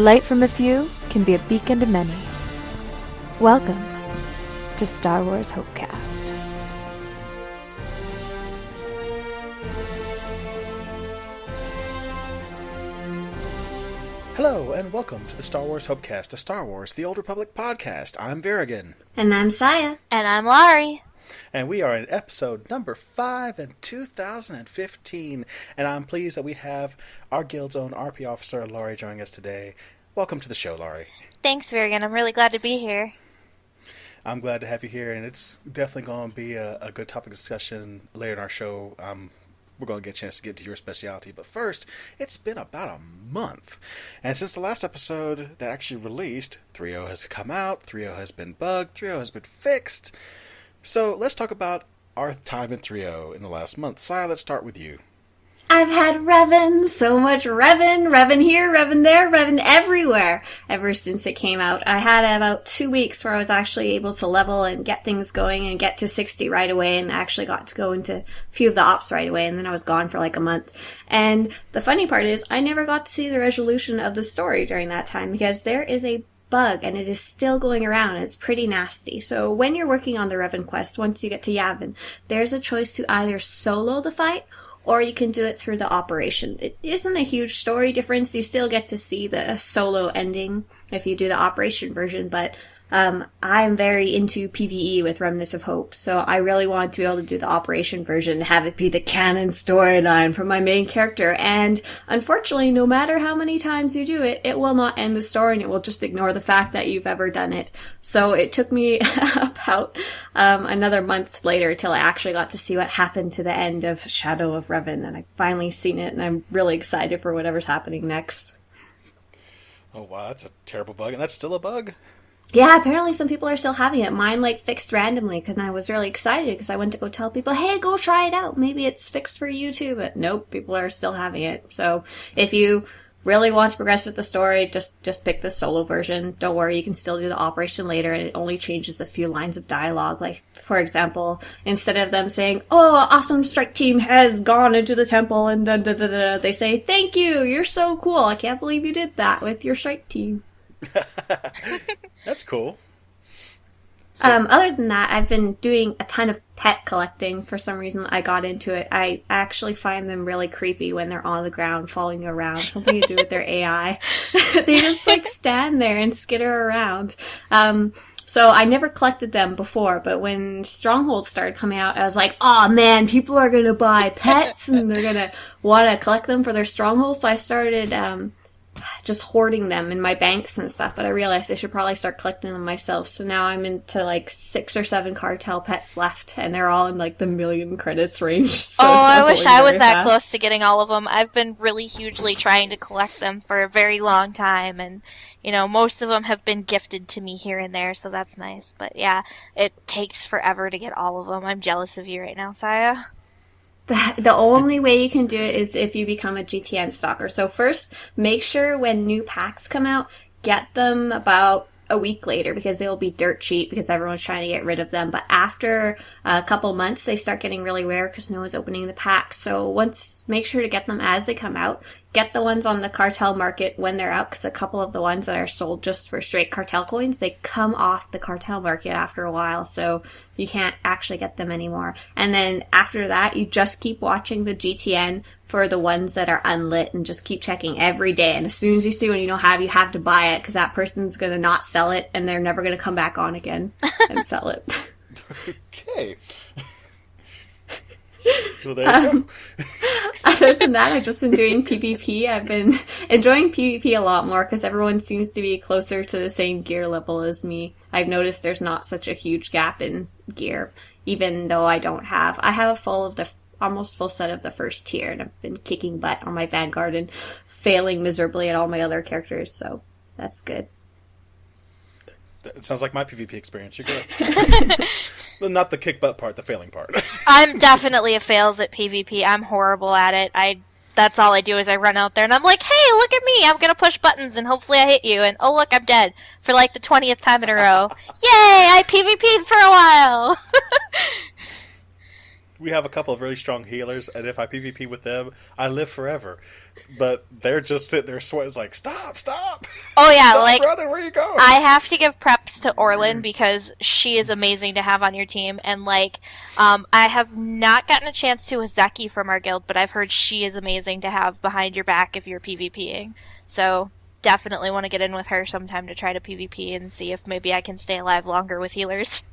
Light from a few can be a beacon to many. Welcome to Star Wars Hopecast. Hello, and welcome to the Star Wars Hopecast, a Star Wars The Old Republic podcast. I'm Vyrigan. And I'm Scya. And I'm Lari. And we are in episode number 5 in 2015. And I'm pleased that we have our guild's own RP officer, Lari, joining us today. Welcome to the show, Lari. Thanks, Vyrigan. I'm really glad to be here. I'm glad to have you here, and it's definitely going to be a good topic of discussion later in our show. We're going to get a chance to get to your specialty. But first, it's been about a month. And since the last episode that actually released, 3.0 has come out, 3.0 has been bugged, 3.0 has been fixed. So let's talk about our time in 3.0 in the last month. Scya, let's start with you. I've had Revan, so much Revan here, Revan there, Revan everywhere, ever since it came out. I had about 2 weeks where I was actually able to level and get things going and get to 60 right away, and actually got to go into a few of the ops right away, and then I was gone for like a month. And the funny part is, I never got to see the resolution of the story during that time, because there is a bug, and it is still going around. It's pretty nasty. So when you're working on the Revan quest, once you get to Yavin, there's a choice to either solo the fight, or you can do it through the operation. It isn't a huge story difference. You still get to see the solo ending if you do the operation version, but I'm very into PvE with Remnants of Hope, so I really wanted to be able to do the operation version and have it be the canon storyline for my main character. And unfortunately, no matter how many times you do it, it will not end the story, and it will just ignore the fact that you've ever done it. So it took me about another month later till I actually got to see what happened to the end of Shadow of Revan, and I've finally seen it, and I'm really excited for whatever's happening next. Oh wow, that's a terrible bug, and that's still a bug? Yeah, apparently some people are still having it. Mine, fixed randomly, because I was really excited, because I went to go tell people, hey, go try it out. Maybe it's fixed for you too, but nope, people are still having it. So if you really want to progress with the story, just pick the solo version. Don't worry, you can still do the operation later, and it only changes a few lines of dialogue. Like, for example, instead of them saying, oh, awesome strike team has gone into the temple, and da-da-da-da, they say, thank you, you're so cool. I can't believe you did that with your strike team. That's cool. So, other than that, I've been doing a ton of pet collecting. For some reason, I got into it. I actually find them really creepy when they're on the ground, falling around. Something to do with their AI. They just, stand there and skitter around. So I never collected them before, but when Strongholds started coming out, I was like, oh man, people are gonna buy pets, and they're gonna want to collect them for their Strongholds. So I started, just hoarding them in my banks and stuff, but I realized I should probably start collecting them myself. So now I'm into 6 or 7 cartel pets left, and they're all in the million credits range. So I wish I was that close to getting all of them. I've been really hugely trying to collect them for a very long time, and most of them have been gifted to me here and there, so that's nice. But yeah, it takes forever to get all of them. I'm jealous of you right now, Scya. The only way you can do it is if you become a GTN stalker. So first, make sure when new packs come out, get them about a week later, because they'll be dirt cheap because everyone's trying to get rid of them. But after a couple months, they start getting really rare because no one's opening the packs. So make sure to get them as they come out. Get the ones on the cartel market when they're out, because a couple of the ones that are sold just for straight cartel coins, they come off the cartel market after a while, so you can't actually get them anymore. And then after that, you just keep watching the GTN for the ones that are unlit, and just keep checking every day. And as soon as you see one you don't have, you have to buy it, because that person's going to not sell it, and they're never going to come back on again and sell it. Okay. Well, there you go. Other than that, I've just been doing PvP. I've been enjoying PvP a lot more because everyone seems to be closer to the same gear level as me. I've noticed there's not such a huge gap in gear, even though I have a almost full set of the first tier, and I've been kicking butt on my Vanguard and failing miserably at all my other characters, so that's good. It sounds like my PvP experience. You're good. Not the kick butt part, the failing part. I'm definitely a fails at PvP. I'm horrible at it. That's all I do is I run out there and I'm like, hey, look at me. I'm going to push buttons and hopefully I hit you. And oh, look, I'm dead for the 20th time in a row. Yay, I PvP'd for a while. we have a couple of really strong healers, and if I PvP with them, I live forever. But they're just sitting there sweating. It's like, stop! Oh yeah, Stop like running, where you going? I have to give preps to Orlin because she is amazing to have on your team, and like, I have not gotten a chance to with Zeki from our guild, but I've heard she is amazing to have behind your back if you're PvPing. So definitely want to get in with her sometime to try to PvP and see if maybe I can stay alive longer with healers.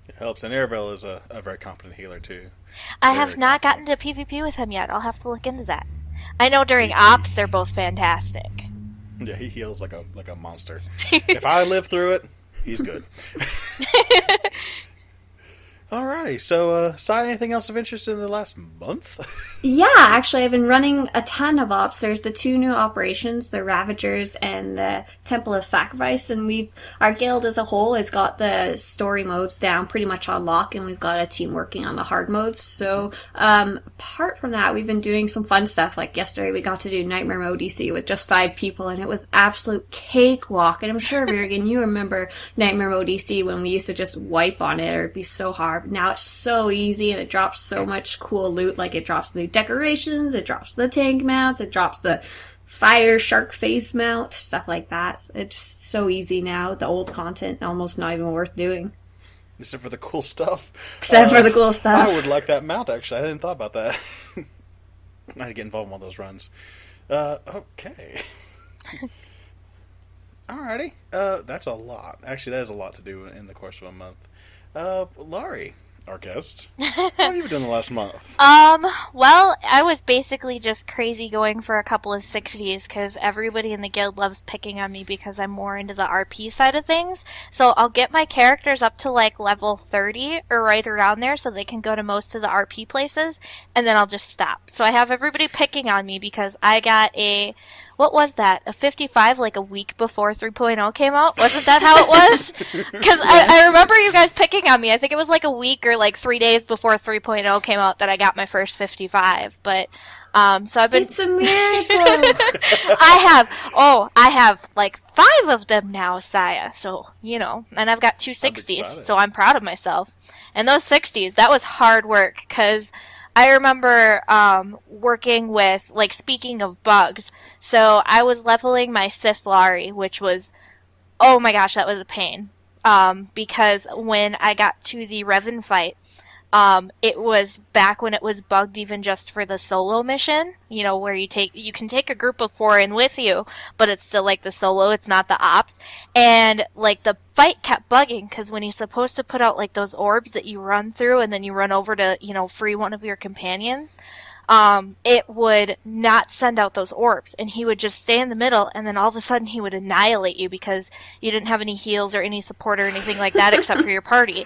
It helps, and Aravel is a very competent healer too. I have not gotten to PvP with him yet. I'll have to look into that. I know during ops they're both fantastic. Yeah, he heals like a monster. If I live through it, he's good. Alrighty, so Scya, anything else of interest in the last month? Yeah, actually, I've been running a ton of ops. There's the 2 new operations, the Ravagers and the Temple of Sacrifice, and our guild as a whole has got the story modes down pretty much on lock, and we've got a team working on the hard modes. So, apart from that, we've been doing some fun stuff. Like yesterday, we got to do Nightmare Mode DC with just 5 people, and it was absolute cakewalk. And I'm sure, Vyrigan, you remember Nightmare Mode DC when we used to just wipe on it, or it'd be so hard. Now it's so easy, and it drops so much cool loot. Like it drops new decorations, it drops the tank mounts, it drops the fire shark face mount, stuff like that. It's so easy now. The old content almost not even worth doing. Except for the cool stuff. For the cool stuff. I would like that mount, actually. I didn't thought about that. I had to get involved in one of those runs. Okay. Alrighty. That's a lot. Actually, that is a lot to do in the course of a month. Lari, our guest, what have you been doing the last month? Well, I was basically just crazy going for a couple of 60s because everybody in the guild loves picking on me because I'm more into the RP side of things. So I'll get my characters up to like level 30 or right around there so they can go to most of the RP places, and then I'll just stop. So I have everybody picking on me because I got what was that? A 55 like a week before 3.0 came out? Wasn't that how it was? Because yes. I remember you guys picking on me. I think it was like a week or like 3 days before 3.0 came out that I got my first 55. But, so I've been... It's a miracle! I have like 5 of them now, Scya. So, and I've got 2 60s, so I'm proud of myself. And those 60s, that was hard work because... I remember working with, like, speaking of bugs, so I was leveling my Sith Lari, which was, oh my gosh, that was a pain. Because when I got to the Revan fight, it was back when it was bugged even just for the solo mission, where you can take a group of 4 in with you, but it's still like the solo, it's not the ops. And like the fight kept bugging because when he's supposed to put out like those orbs that you run through and then you run over to, free one of your companions, it would not send out those orbs, and he would just stay in the middle, and then all of a sudden he would annihilate you because you didn't have any heals or any support or anything like that except for your party.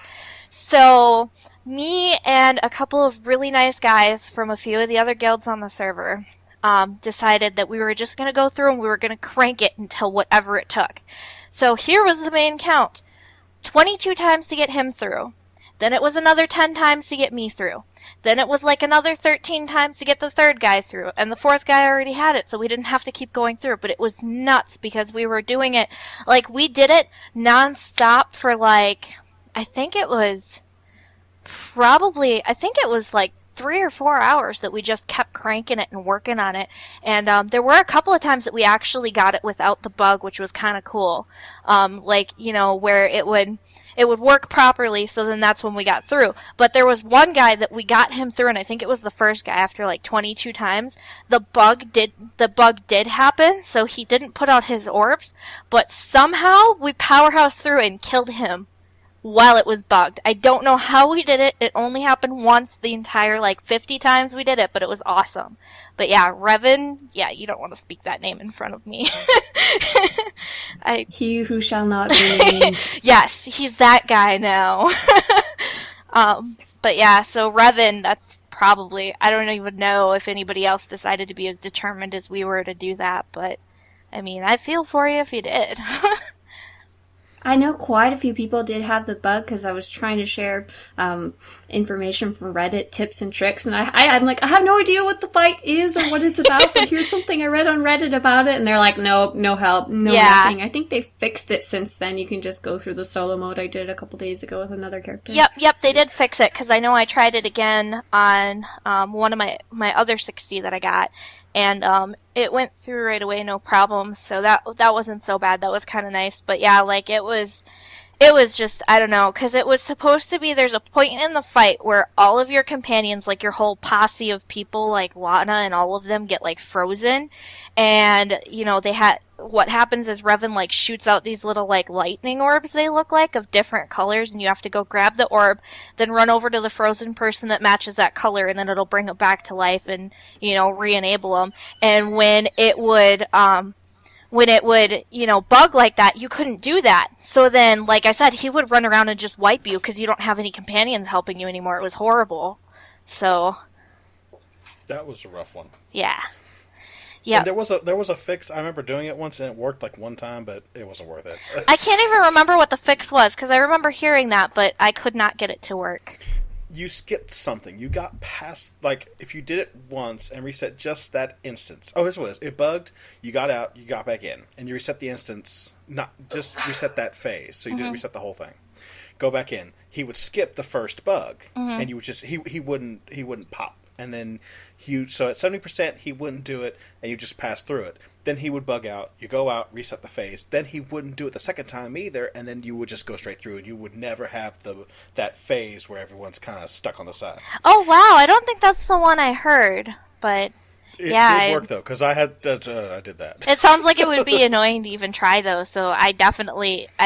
So me and a couple of really nice guys from a few of the other guilds on the server decided that we were just going to go through and we were going to crank it until whatever it took. So here was the main count. 22 times to get him through. Then it was another 10 times to get me through. Then it was like another 13 times to get the 3rd guy through. And the 4th guy already had it, so we didn't have to keep going through. But it was nuts because we were doing it, like we did it non-stop for like, I think it was like 3 or 4 hours that we just kept cranking it and working on it. And there were a couple of times that we actually got it without the bug, which was kind of cool. Where it would work properly, so then that's when we got through. But there was one guy that we got him through, and I think it was the first guy after like 22 times. The bug did happen, so he didn't put out his orbs, but somehow we powerhoused through and killed him while it was bugged. I don't know how we did it. It only happened once the entire, 50 times we did it, but it was awesome. But yeah, Revan, you don't want to speak that name in front of me. He who shall not be named. Yes, he's that guy now. But yeah, so Revan, that's probably, I don't even know if anybody else decided to be as determined as we were to do that, but, I mean, I feel for you if you did. I know quite a few people did have the bug because I was trying to share information from Reddit, tips and tricks, and I'm like, I have no idea what the fight is or what it's about, but here's something I read on Reddit about it, and they're like, nope, no help, nothing. I think they fixed it since then. You can just go through the solo mode I did a couple days ago with another character. Yep, they did fix it, because I know I tried it again on one of my other 60 that I got, and it went through right away, no problem, so that wasn't so bad. That was kind of nice, but yeah, like, it was just, I don't know, because it was supposed to be, there's a point in the fight where all of your companions, like your whole posse of people, like Lana and all of them, get, like, frozen, and, you know, what happens is Revan, like, shoots out these little, like, lightning orbs, they look like, of different colors, and you have to go grab the orb, then run over to the frozen person that matches that color, and then it'll bring it back to life and, you know, re-enable them, and when it would, you know, bug like that, you couldn't do that. So then, like I said, he would run around and just wipe you because you don't have any companions helping you anymore. It was horrible. So. That was a rough one. Yeah. Yeah. There was a fix. I remember doing it once and it worked like one time, but it wasn't worth it. I can't even remember what the fix was because I remember hearing that, but I could not get it to work. You skipped something. You got past, like, if you did it once and reset just that instance. Oh, here's what it is. It bugged, you got out, you got back in. And you reset the instance, not just reset that phase. So you didn't reset the whole thing. Go back in. He would skip the first bug. And you would just, he wouldn't pop. And then so at 70%, he wouldn't do it, and you just pass through it. Then he would bug out, you go out, reset the phase, then he wouldn't do it the second time either, and then you would just go straight through, and you would never have that phase where everyone's kind of stuck on the sides. Oh, wow, I don't think that's the one I heard, but... It did work, though, because I did that. It sounds like it would be annoying to even try, though, so I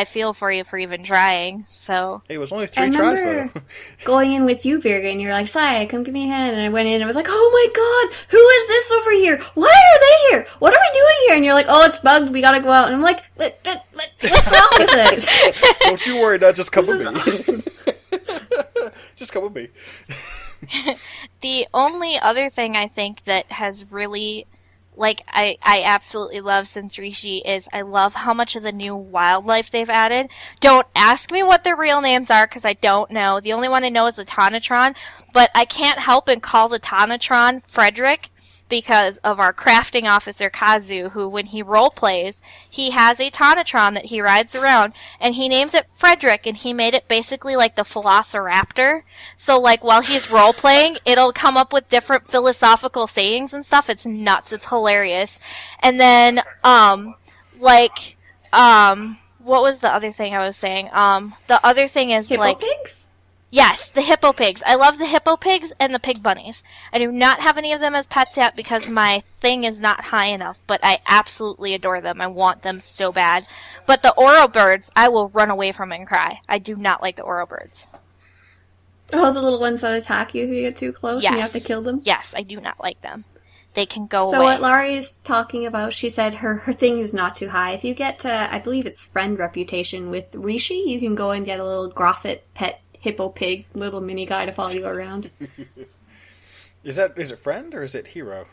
feel for you for even trying, so... It was only 3 tries, though. Going in with you, Vyrigan, and you're like, Scya, come give me a hand, and I went in and I was like, oh my god, who is this over here? Why are they here? What are we doing here? And you're like, oh, it's bugged, we gotta go out, and I'm like, what's wrong with it? Don't you worry, now just come with me. Awesome. Just come with me. The only other thing I think that has really, like, I absolutely love since Rishi is I love how much of the new wildlife they've added. Don't ask me what their real names are because I don't know. The only one I know is the Tanatron, but I can't help and call the Tanatron Frederick because of our crafting officer Kazu, who when he role plays, he has a Tanatron that he rides around, and he names it Frederick, and he made it basically like the Velociraptor. So like while he's role playing, it'll come up with different philosophical sayings and stuff. It's nuts. It's hilarious. And then what was the other thing I was saying? The other thing is Hippo like pigs? Yes, the hippo pigs. I love the hippo pigs and the pig bunnies. I do not have any of them as pets yet because my thing is not high enough, but I absolutely adore them. I want them so bad. But the Oro birds, I will run away from and cry. I do not like the Oro birds. Oh, the little ones that attack you if you get too close and you have to kill them? Yes, I do not like them. They can go away. So what Lari is talking about, she said her thing is not too high. If you get to, I believe it's friend reputation with Rishi, you can go and get a little Groffet pet hippo pig little mini guy to follow you around. Is it friend or is it hero?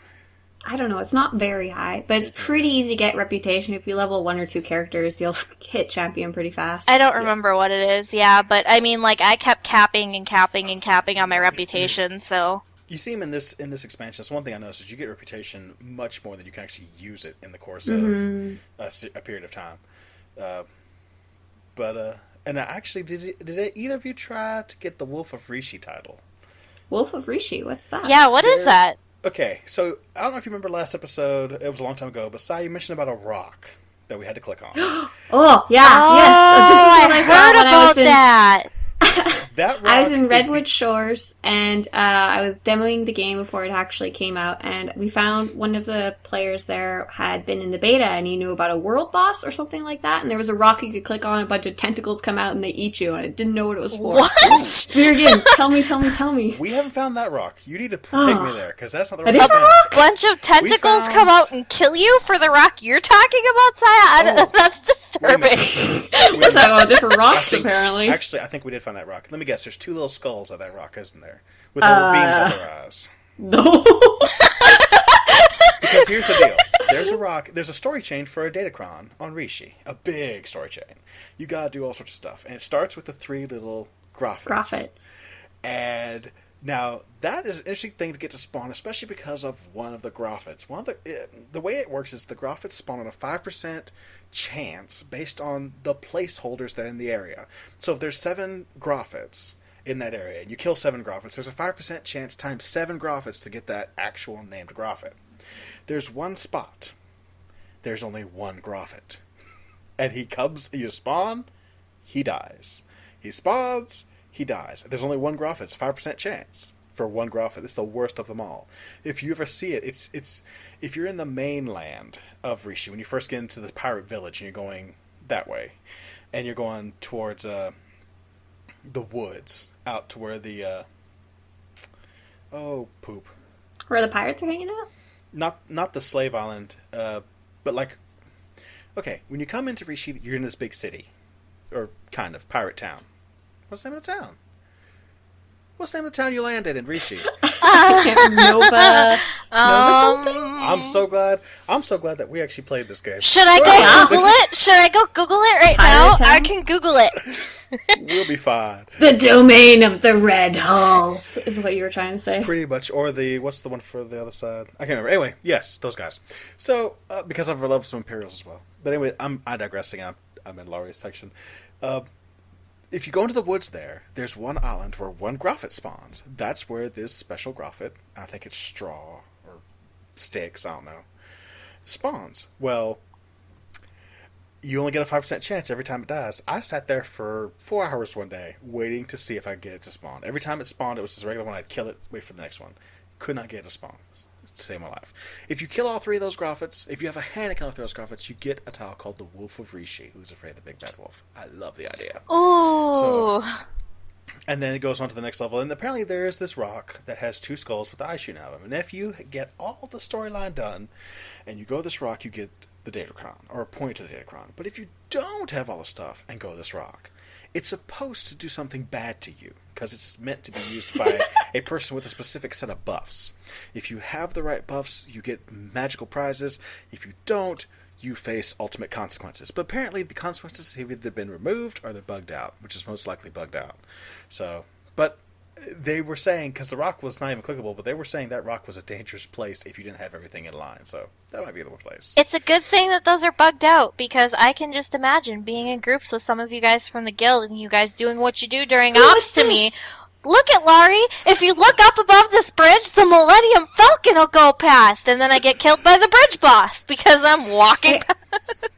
I don't know. It's not very high, but it's pretty easy to get reputation. If you level 1 or 2 characters, you'll hit champion pretty fast. I don't remember what it is, but I mean, like, I kept capping and capping and capping on my reputation, so... You see him in this expansion. That's one thing I noticed is you get reputation much more than you can actually use it in the course of a period of time. And actually, did either of you try to get the Wolf of Rishi title? Wolf of Rishi? What's that? Yeah, what is that? Okay, so I don't know if you remember last episode. It was a long time ago, but Scya, you mentioned about a rock that we had to click on. Oh, yeah, yes. This is what I saw heard when I was in... that. I was in Redwood Shores, and I was demoing the game before it actually came out, and we found one of the players there had been in the beta, and he knew about a world boss or something like that, and there was a rock you could click on, a bunch of tentacles come out, and they eat you, and I didn't know what it was for. What? Vyrigan, tell me. We haven't found that rock. You need to take me there, because that's not the rock. rock. A bunch of tentacles come out and kill you for the rock you're talking about, Scya? That's disturbing. We're talking about different rocks, apparently. Actually, I think we did find that rock. Let me guess. There's 2 little skulls of that rock, isn't there? With little beams on their eyes. No. Because here's the deal. there's a rock. There's a story chain for a Datacron on Rishi. A big story chain. You gotta do all sorts of stuff. And it starts with the 3 little Groffets. And now, that is an interesting thing to get to spawn, especially because of one of the Groffets. The way it works is the Groffets spawn on a 5% chance based on the placeholders that are in the area. So if there's 7 Groffets in that area, and you kill 7 Groffets, there's a 5% chance times 7 Groffets to get that actual named Groffet. There's one spot. There's only one Groffet. And you spawn, he dies. He spawns, he dies. There's only one Groffet. It's a 5% chance for one Groffet. It's the worst of them all. If you ever see it, it's if you're in the mainland of Rishi, when you first get into the pirate village and you're going that way, and you're going towards the woods, out to where the Where the pirates are hanging out? Not the slave island, but like, okay, when you come into Rishi, you're in this big city, or kind of pirate town. What's the name of the town? What's the name of the town you landed in Rishi? Nova something? I'm so glad that we actually played this game. Should I go Google it? Should I go Google it right now? Town? I can Google it. We'll be fine. The domain of the Red Hulls is what you were trying to say. Pretty much. Or what's the one for the other side? I can't remember. Anyway, yes, those guys. So, because I've loved some Imperials as well. But anyway, I'm digressing. I'm in Lari's section. If you go into the woods there's one island where one Groffet spawns. That's where this special Groffet, I think it's straw or sticks, I don't know, spawns. Well, you only get a 5% chance every time it dies. I sat there for 4 hours one day waiting to see if I could get it to spawn. Every time it spawned, it was just a regular one. I'd kill it, wait for the next one. Could not get it to spawn. It's the same in my life. If you kill all 3 of those Groffets, if you have a hand to kill all 3 of those Groffets, you get a tile called the Wolf of Rishi, who's afraid of the big bad wolf. I love the idea. Ooh. And then it goes on to the next level, and apparently there is this rock that has 2 skulls with the eyes shooting out of them. And if you get all the storyline done, and you go to this rock, you get the Datacron, or a point to the Datacron. But if you don't have all the stuff and go to this rock, it's supposed to do something bad to you, because it's meant to be used by a person with a specific set of buffs. If you have the right buffs, you get magical prizes. If you don't, you face ultimate consequences. But apparently the consequences have either been removed or they're bugged out, which is most likely bugged out. So, but they were saying, because the rock was not even clickable, but they were saying that rock was a dangerous place if you didn't have everything in line. So that might be the place. It's a good thing that those are bugged out, because I can just imagine being in groups with some of you guys from the guild and you guys doing what you do during ops to me. Look at Lari. If you look up above this bridge, the Millennium Falcon will go past, and then I get killed by the bridge boss because I'm walking past.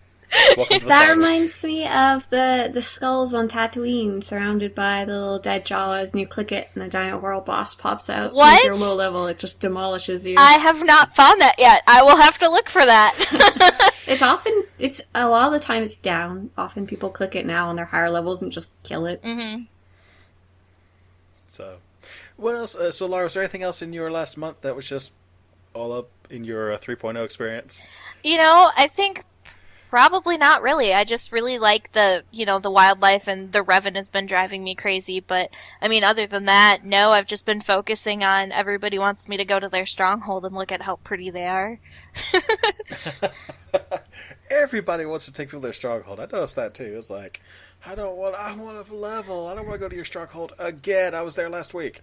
That reminds me of the skulls on Tatooine, surrounded by the little dead Jawas, and you click it, and a giant world boss pops out. What? If you're low level, it just demolishes you. I have not found that yet. I will have to look for that. It's a lot of the time it's down. Often people click it now on their higher levels and just kill it. Mm-hmm. So, what else? So, Laura, was there anything else in your last month that was just all up in your 3.0 experience? I think probably not really. I just really like the wildlife, and the Revan has been driving me crazy. But, other than that, no, I've just been focusing on everybody wants me to go to their stronghold and look at how pretty they are. Everybody wants to take people to their stronghold. I noticed that too. It's like, I want to level. I don't want to go to your stronghold again. I was there last week.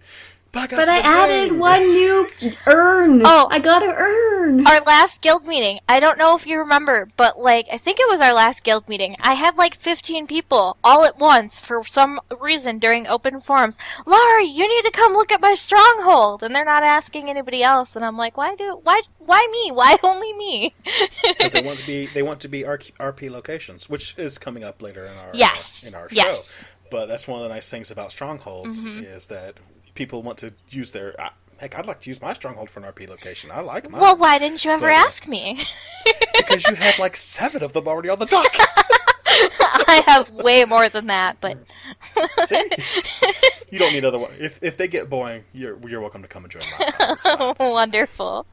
But I added one new urn. Oh. I got an urn. Our last guild meeting, I don't know if you remember, but I think it was our last guild meeting. I had 15 people all at once for some reason during open forums. Lari, you need to come look at my stronghold, and they're not asking anybody else. And I'm like, why me? Why only me? Because they want to be RP locations, which is coming up later in our show. But that's one of the nice things about strongholds is that people want to use their... heck, I'd like to use my stronghold for an RP location. I like mine. Well, why didn't you ever ask me? Because you have 7 of them already on the dock. I have way more than that, but... See? You don't need another one. If they get boring, you're welcome to come and join my house. Wonderful.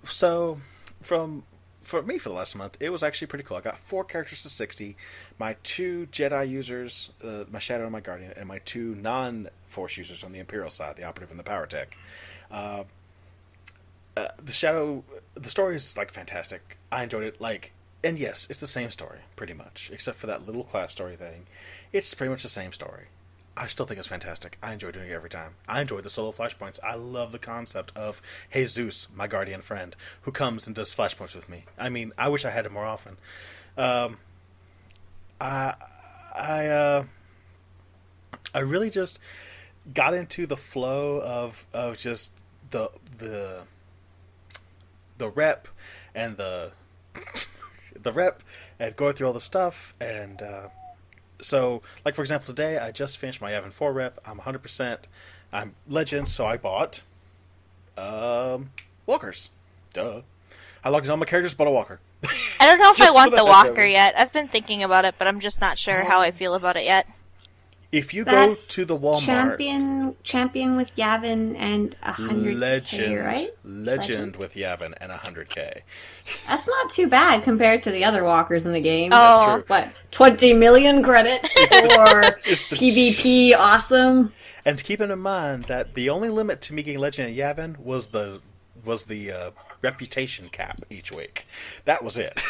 So, for me for the last month, it was actually pretty cool. I got 4 characters to 60, my 2 Jedi users, my Shadow and my Guardian, and my 2 non-Force users on the Imperial side, the Operative and the Power Tech. The Shadow the story is like fantastic. I enjoyed it. And yes, it's the same story pretty much, except for that little class story thing. It's pretty much the same story. I still think it's fantastic. I enjoy doing it every time. I enjoy the solo flashpoints. I love the concept of Jesus, my guardian friend, who comes and does flashpoints with me. I mean, I wish I had it more often. I really just got into the flow of just the rep and the rep and going through all the stuff. And so, like, for example, today I just finished my Yavin 4 rep. I'm 100%. I'm Legend, so I bought walkers. Duh. I logged in all my characters, bought a walker. I don't know if I Just want for the the heck of walker it. yet. I've been thinking about it, but I'm just not sure how I feel about it yet. If you That's go to the Walmart, champion with Yavin and 100K, Legend, right? Legend with Yavin and 100K. That's not too bad compared to the other walkers in the game. Oh. That's true. What, 20 million credits for It's the PvP awesome? And keeping in mind that the only limit to me getting Legend and Yavin was the reputation cap each week. That was it.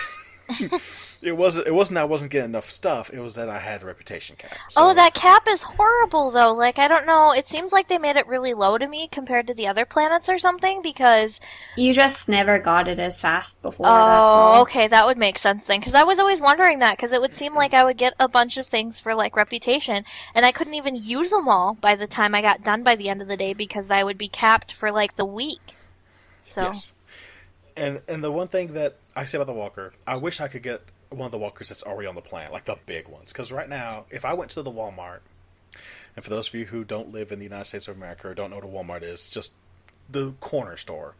It wasn't that I wasn't getting enough stuff. It was that I had a reputation cap. So, Oh, that cap is horrible, though. Like, I don't know. It seems like they made it really low to me compared to the other planets or something, because... You just never got it as fast before, that's all. Oh, okay, that would make sense then. Because I was always wondering that, because it would seem like I would get a bunch of things for, like, reputation, and I couldn't even use them all by the time I got done by the end of the day, because I would be capped for, like, the week. So... Yes. And the one thing that I say about the walker, I wish I could get one of the walkers that's already on the planet, like the big ones. Because right now, if I went to the Walmart, and for those of you who don't live in the United States of America or don't know what a Walmart is, just the corner store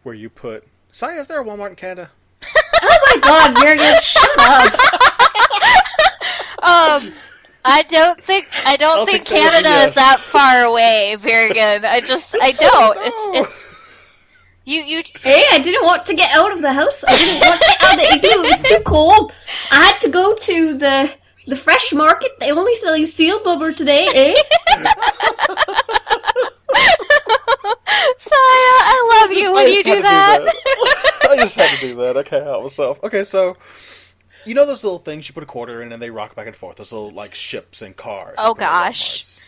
where you put... Scya, is there a Walmart in Canada? Oh my god, Vyrigan, shut up! I don't think Canada is that far away, Vyrigan. I don't. It's You Hey, I didn't want to get out of the house. I didn't want to get out of the igloo. It was too cold. I had to go to the fresh market. They only selling seal blubber today, eh? Saya, I love you when you do that. I just had to do that. I can't help myself. Okay, so you know those little things you put a quarter in and they rock back and forth? Those little, like, ships and cars. Oh, you put in gosh.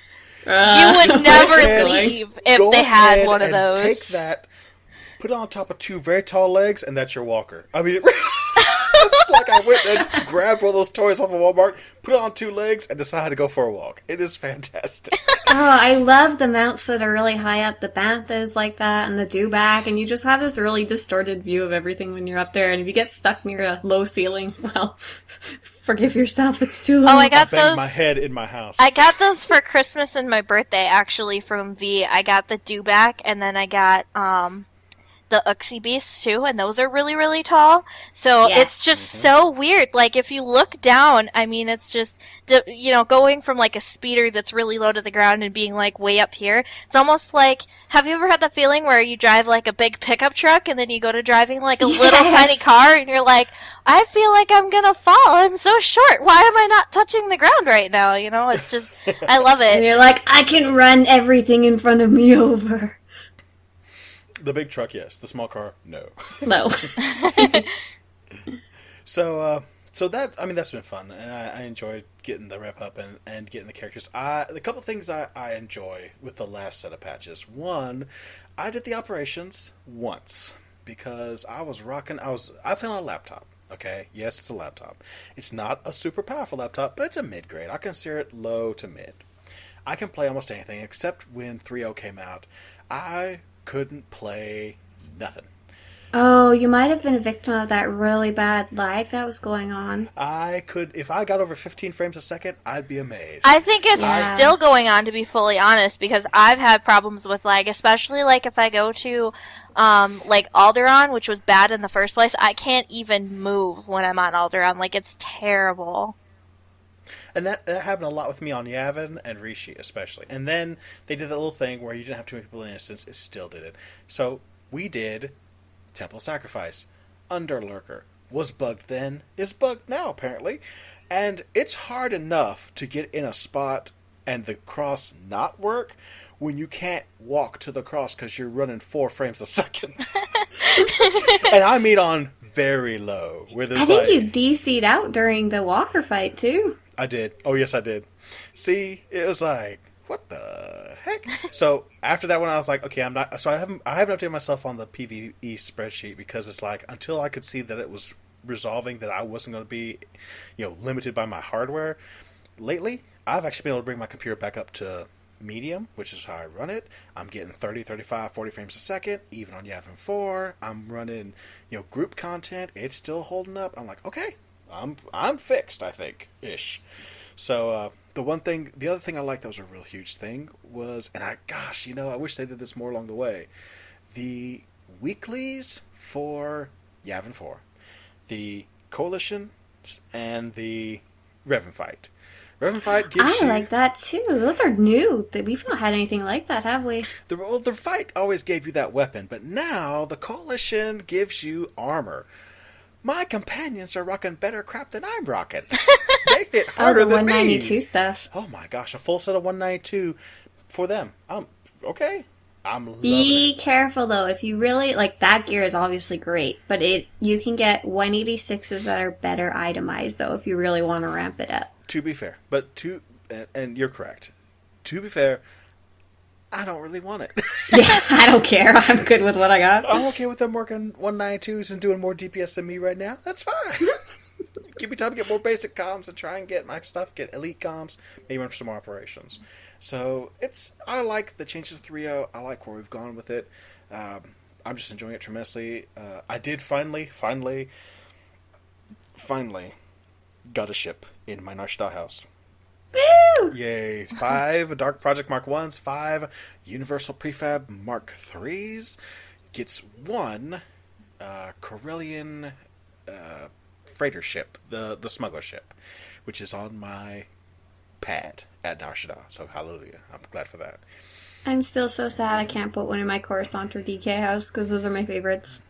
Walmarts. You would never ahead. leave if Go they had ahead one of and those. Take that, put it on top of two very tall legs, and that's your walker. I mean, it's like I went and grabbed one of those toys off of Walmart, put it on two legs, and decided to go for a walk. It is fantastic. Oh, I love the mounts that are really high up. The Banthas like that, and the dewback, and you just have this really distorted view of everything when you're up there. And if you get stuck near a low ceiling, well, forgive yourself. It's too low. Oh, I got Bang those. my head in my house. I got those for Christmas and my birthday, actually, from V. I got the dewback, and then I got the Uxie Beasts too, and those are really, really tall. So Yes. it's just so weird. Like, if you look down, I mean, it's just, going from like a speeder that's really low to the ground and being like way up here. It's almost like, have you ever had that feeling where you drive like a big pickup truck and then you go to driving like a little Yes. tiny car and you're like, I feel like I'm gonna fall. I'm so short. Why am I not touching the ground right now? It's just, I love And it. you're like, I can run everything in front of me over. The big truck, yes. The small car, no. No. So that, I mean, that's been fun, and I enjoyed getting the rep up and getting the characters. The couple things I enjoy with the last set of patches. One, I did the operations once because I playing on a laptop. Okay, yes, it's a laptop. It's not a super powerful laptop, but it's a mid grade. I consider it low to mid. I can play almost anything except when 3.0 came out. I couldn't play nothing. Oh, you might have been a victim of that really bad lag that was going on. If I got over 15 frames a second, I'd be amazed. I think it's Yeah. still going on, to be fully honest, because I've had problems with lag, especially like if I go to like Alderaan, which was bad in the first place. I can't even move when I'm on Alderaan. Like, it's terrible. And that happened a lot with me on Yavin and Rishi, especially. And then they did that little thing where you didn't have too many people in an instance. It still did it. So we did Temple Sacrifice. Underlurker was bugged then, is bugged now, apparently. And it's hard enough to get in a spot and the cross not work when you can't walk to the cross because you're running 4 frames a second. And I mean on very low. Where there's I think you DC'd out during the Walker fight, too. I did. Oh, yes, I did. See, it was like, what the heck? So after that one, I was like, okay, I'm not. So I haven't updated myself on the PvE spreadsheet because it's like until I could see that it was resolving, that I wasn't going to be, limited by my hardware. Lately, I've actually been able to bring my computer back up to medium, which is how I run it. I'm getting 30, 35, 40 frames a second, even on Yavin 4. I'm running, group content. It's still holding up. I'm like, okay, I'm fixed, I think, ish. So the other thing I liked that was a real huge thing was, and I wish they did this more along the way, the weeklies for Yavin 4, the Coalition, and the Revan fight. Revan fight gives I like that too. Those are new. We've not had anything like that, have we? The fight always gave you that weapon, but now the Coalition gives you armor. My companions are rocking better crap than I'm rocking. They hit harder the than me. 192 stuff. Oh my gosh, a full set of 192 for them. Okay. I'm loving Be it. careful though. If you really like that gear is obviously great, but you can get 186s that are better itemized though if you really want to ramp it up. To be fair, and you're correct. To be fair, I don't really want it. Yeah, I don't care. I'm good with what I got. I'm okay with them working 192s and doing more DPS than me right now. That's fine. Give me time to get more basic comms and try and get my stuff, get elite comms, maybe run some more operations. So I like the changes to 3.0. I like where we've gone with it. I'm just enjoying it tremendously. I did finally got a ship in my Narshda house. Woo! Yay. 5 Dark Project Mark 1s, 5 Universal Prefab Mark 3s, gets 1 Corellian freighter ship, the smuggler ship, which is on my pad at Narshda. So hallelujah. I'm glad for that. I'm still so sad I can't put one in my Coruscant or DK house because those are my favorites.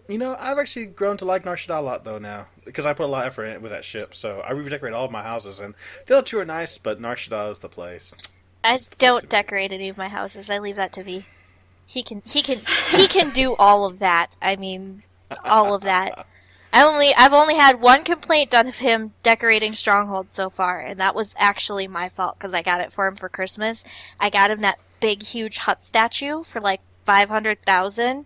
I've actually grown to like Narshda a lot, though, now. Because I put a lot of effort in it with that ship. So I redecorate all of my houses. And the other 2 are nice, but Narshda is the place. I don't decorate any of my houses. I leave that to V. He can do all of that. I mean, all of that. I've only had one complaint done of him decorating Stronghold so far, and that was actually my fault because I got it for him for Christmas. I got him that big, huge hut statue for like 500,000.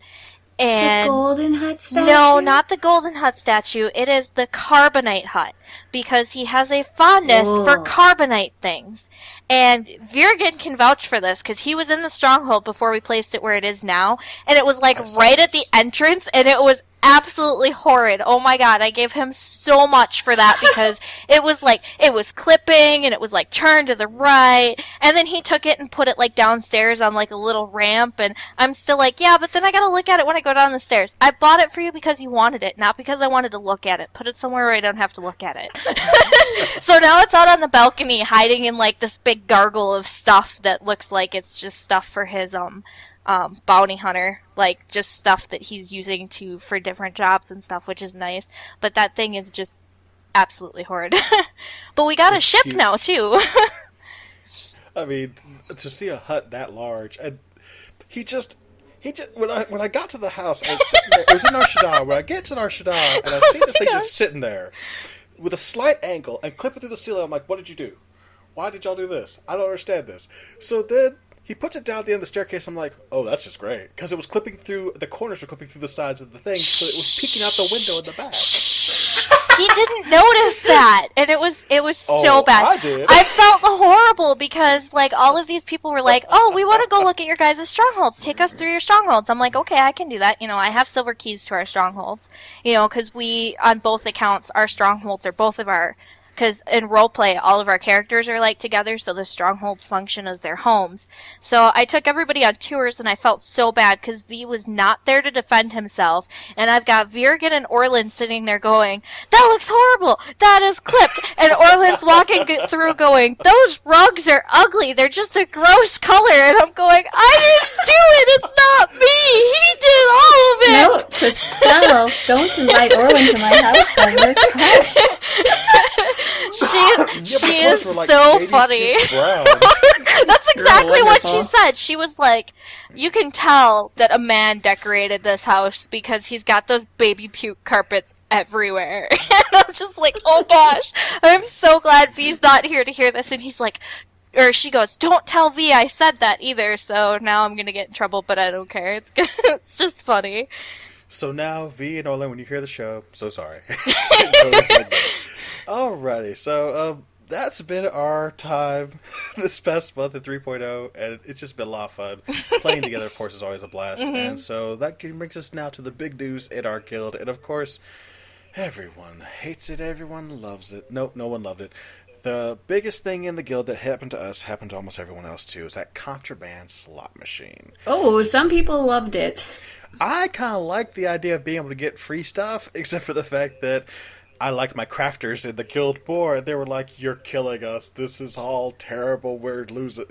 And the golden hut statue? No, not the golden hut statue. It is the carbonite hut because he has a fondness for carbonite things. And Vyrigan can vouch for this because he was in the stronghold before we placed it where it is now, and it was like right at the entrance, and it was absolutely horrid. Oh my god, I gave him so much for that because it was clipping and it was like turned to the right, and then he took it and put it like downstairs on like a little ramp, and I'm still like, yeah, but then I gotta look at it when I go down the stairs. I bought it for you because you wanted it, not because I wanted to look at it. Put it somewhere where I don't have to look at it. So now it's out on the balcony hiding in like this big gargle of stuff that looks like it's just stuff for his bounty hunter, like just stuff that he's using for different jobs and stuff, which is nice. But that thing is just absolutely horrid. But we got a ship now too. I mean, to see a hut that large, and he just when I got to the house, I was sitting there, it was in Narshda. When I get to Narshda and I see this thing just sitting there with a slight angle and clipping through the ceiling, I'm like, what did you do? Why did y'all do this? I don't understand this. So then he puts it down at the end of the staircase. I'm like, oh, that's just great. Because it was clipping through, the corners were clipping through the sides of the thing, so it was peeking out the window in the back. He didn't notice that, and it was so bad. I did. I felt horrible because like all of these people were like, "Oh, we want to go look at your guys' strongholds. Take us through your strongholds." I'm like, "Okay, I can do that." I have silver keys to our strongholds. Because we on both accounts, our strongholds are both of our. Because in roleplay, all of our characters are like together, so the strongholds function as their homes. So I took everybody on tours, and I felt so bad because V was not there to defend himself, and I've got Vyrigan and Orlin sitting there going, "That looks horrible. That is clipped." And Orlin's walking through, going, "Those rugs are ugly. They're just a gross color." And I'm going, "I didn't do it. It's not me. He did all of it." Note to self: don't invite Orlin to my house ever. She is like so funny. That's exactly what she wonderful. said. She was like, you can tell that a man decorated this house because he's got those baby puke carpets everywhere. And I'm just like, oh gosh, I'm so glad V's not here to hear this. And he's like, or she goes, don't tell V I said that either, so now I'm gonna get in trouble, but I don't care. It's good. It's just funny. So now, V and Olin, when you hear the show, so sorry. Alrighty, so that's been our time this past month at 3.0, and it's just been a lot of fun. Playing together, of course, is always a blast. And so that brings us now to the big news in our guild. And of course, everyone hates it, everyone loves it. Nope, no one loved it. The biggest thing in the guild that happened to us, happened to almost everyone else too, is that contraband slot machine. Oh, some people loved it. I kind of like the idea of being able to get free stuff, except for the fact that I like my crafters in the guild more. They were like, you're killing us. This is all terrible. We're losing.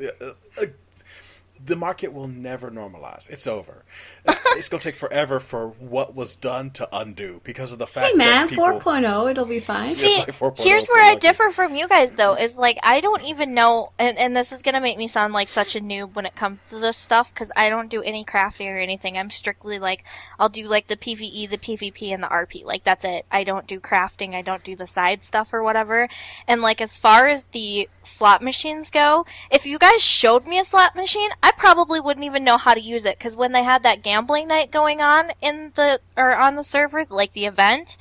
The market will never normalize. It's over. It's going to take forever for what was done to undo because of the fact Hey man, that people... 4.0, it'll be fine. See, like 4.0 here's for where I lucky. differ from you guys, though, is, like, I don't even know, and this is going to make me sound like such a noob when it comes to this stuff, because I don't do any crafting or anything. I'm strictly, like, I'll do, like, the PvE, the PvP, and the RP. Like, that's it. I don't do crafting. I don't do the side stuff or whatever. And, like, as far as the slot machines go, if you guys showed me a slot machine, I probably wouldn't even know how to use it, because when they had that gambling night going on on the server, like the event,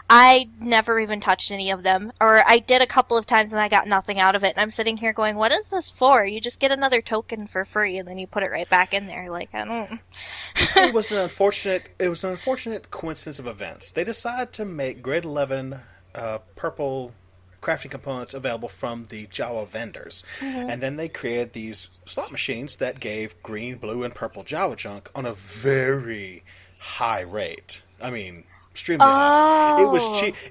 I never even touched any of them, or I did a couple of times and I got nothing out of it, and I'm sitting here going, what is this for? You just get another token for free and then you put it right back in there. Like, I don't... It was an unfortunate coincidence of events. They decided to make grade 11 purple crafting components available from the Jawa vendors. And then they created these slot machines that gave green, blue, and purple Jawa junk on a very high rate. I mean, extremely high.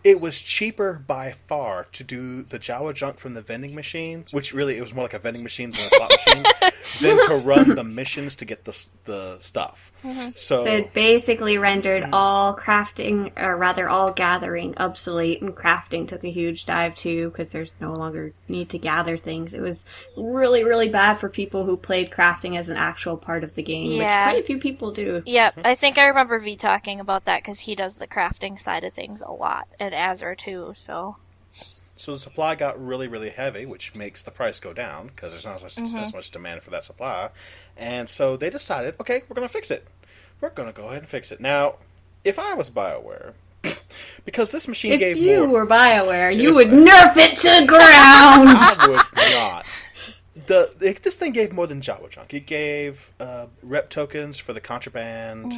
It was cheaper by far to do the Jawa junk from the vending machine, which really it was more like a vending machine than a slot machine, than to run the missions to get the stuff. So it basically rendered all crafting, or rather all gathering, obsolete, and crafting took a huge dive too, because there's no longer need to gather things. It was really, really bad for people who played crafting as an actual part of the game, which quite a few people do. Yep, I think I remember V talking about that, because he does the crafting side of things a lot, and Azra too, so... So the supply got really, really heavy, which makes the price go down, because there's not as much demand for that supply. And so they decided, okay, we're going to fix it. We're going to go ahead and fix it. Now, if I was BioWare, because this machine gave more... If you were BioWare, you would nerf it to the ground! I would not. This thing gave more than Jawa junk. It gave rep tokens for the contraband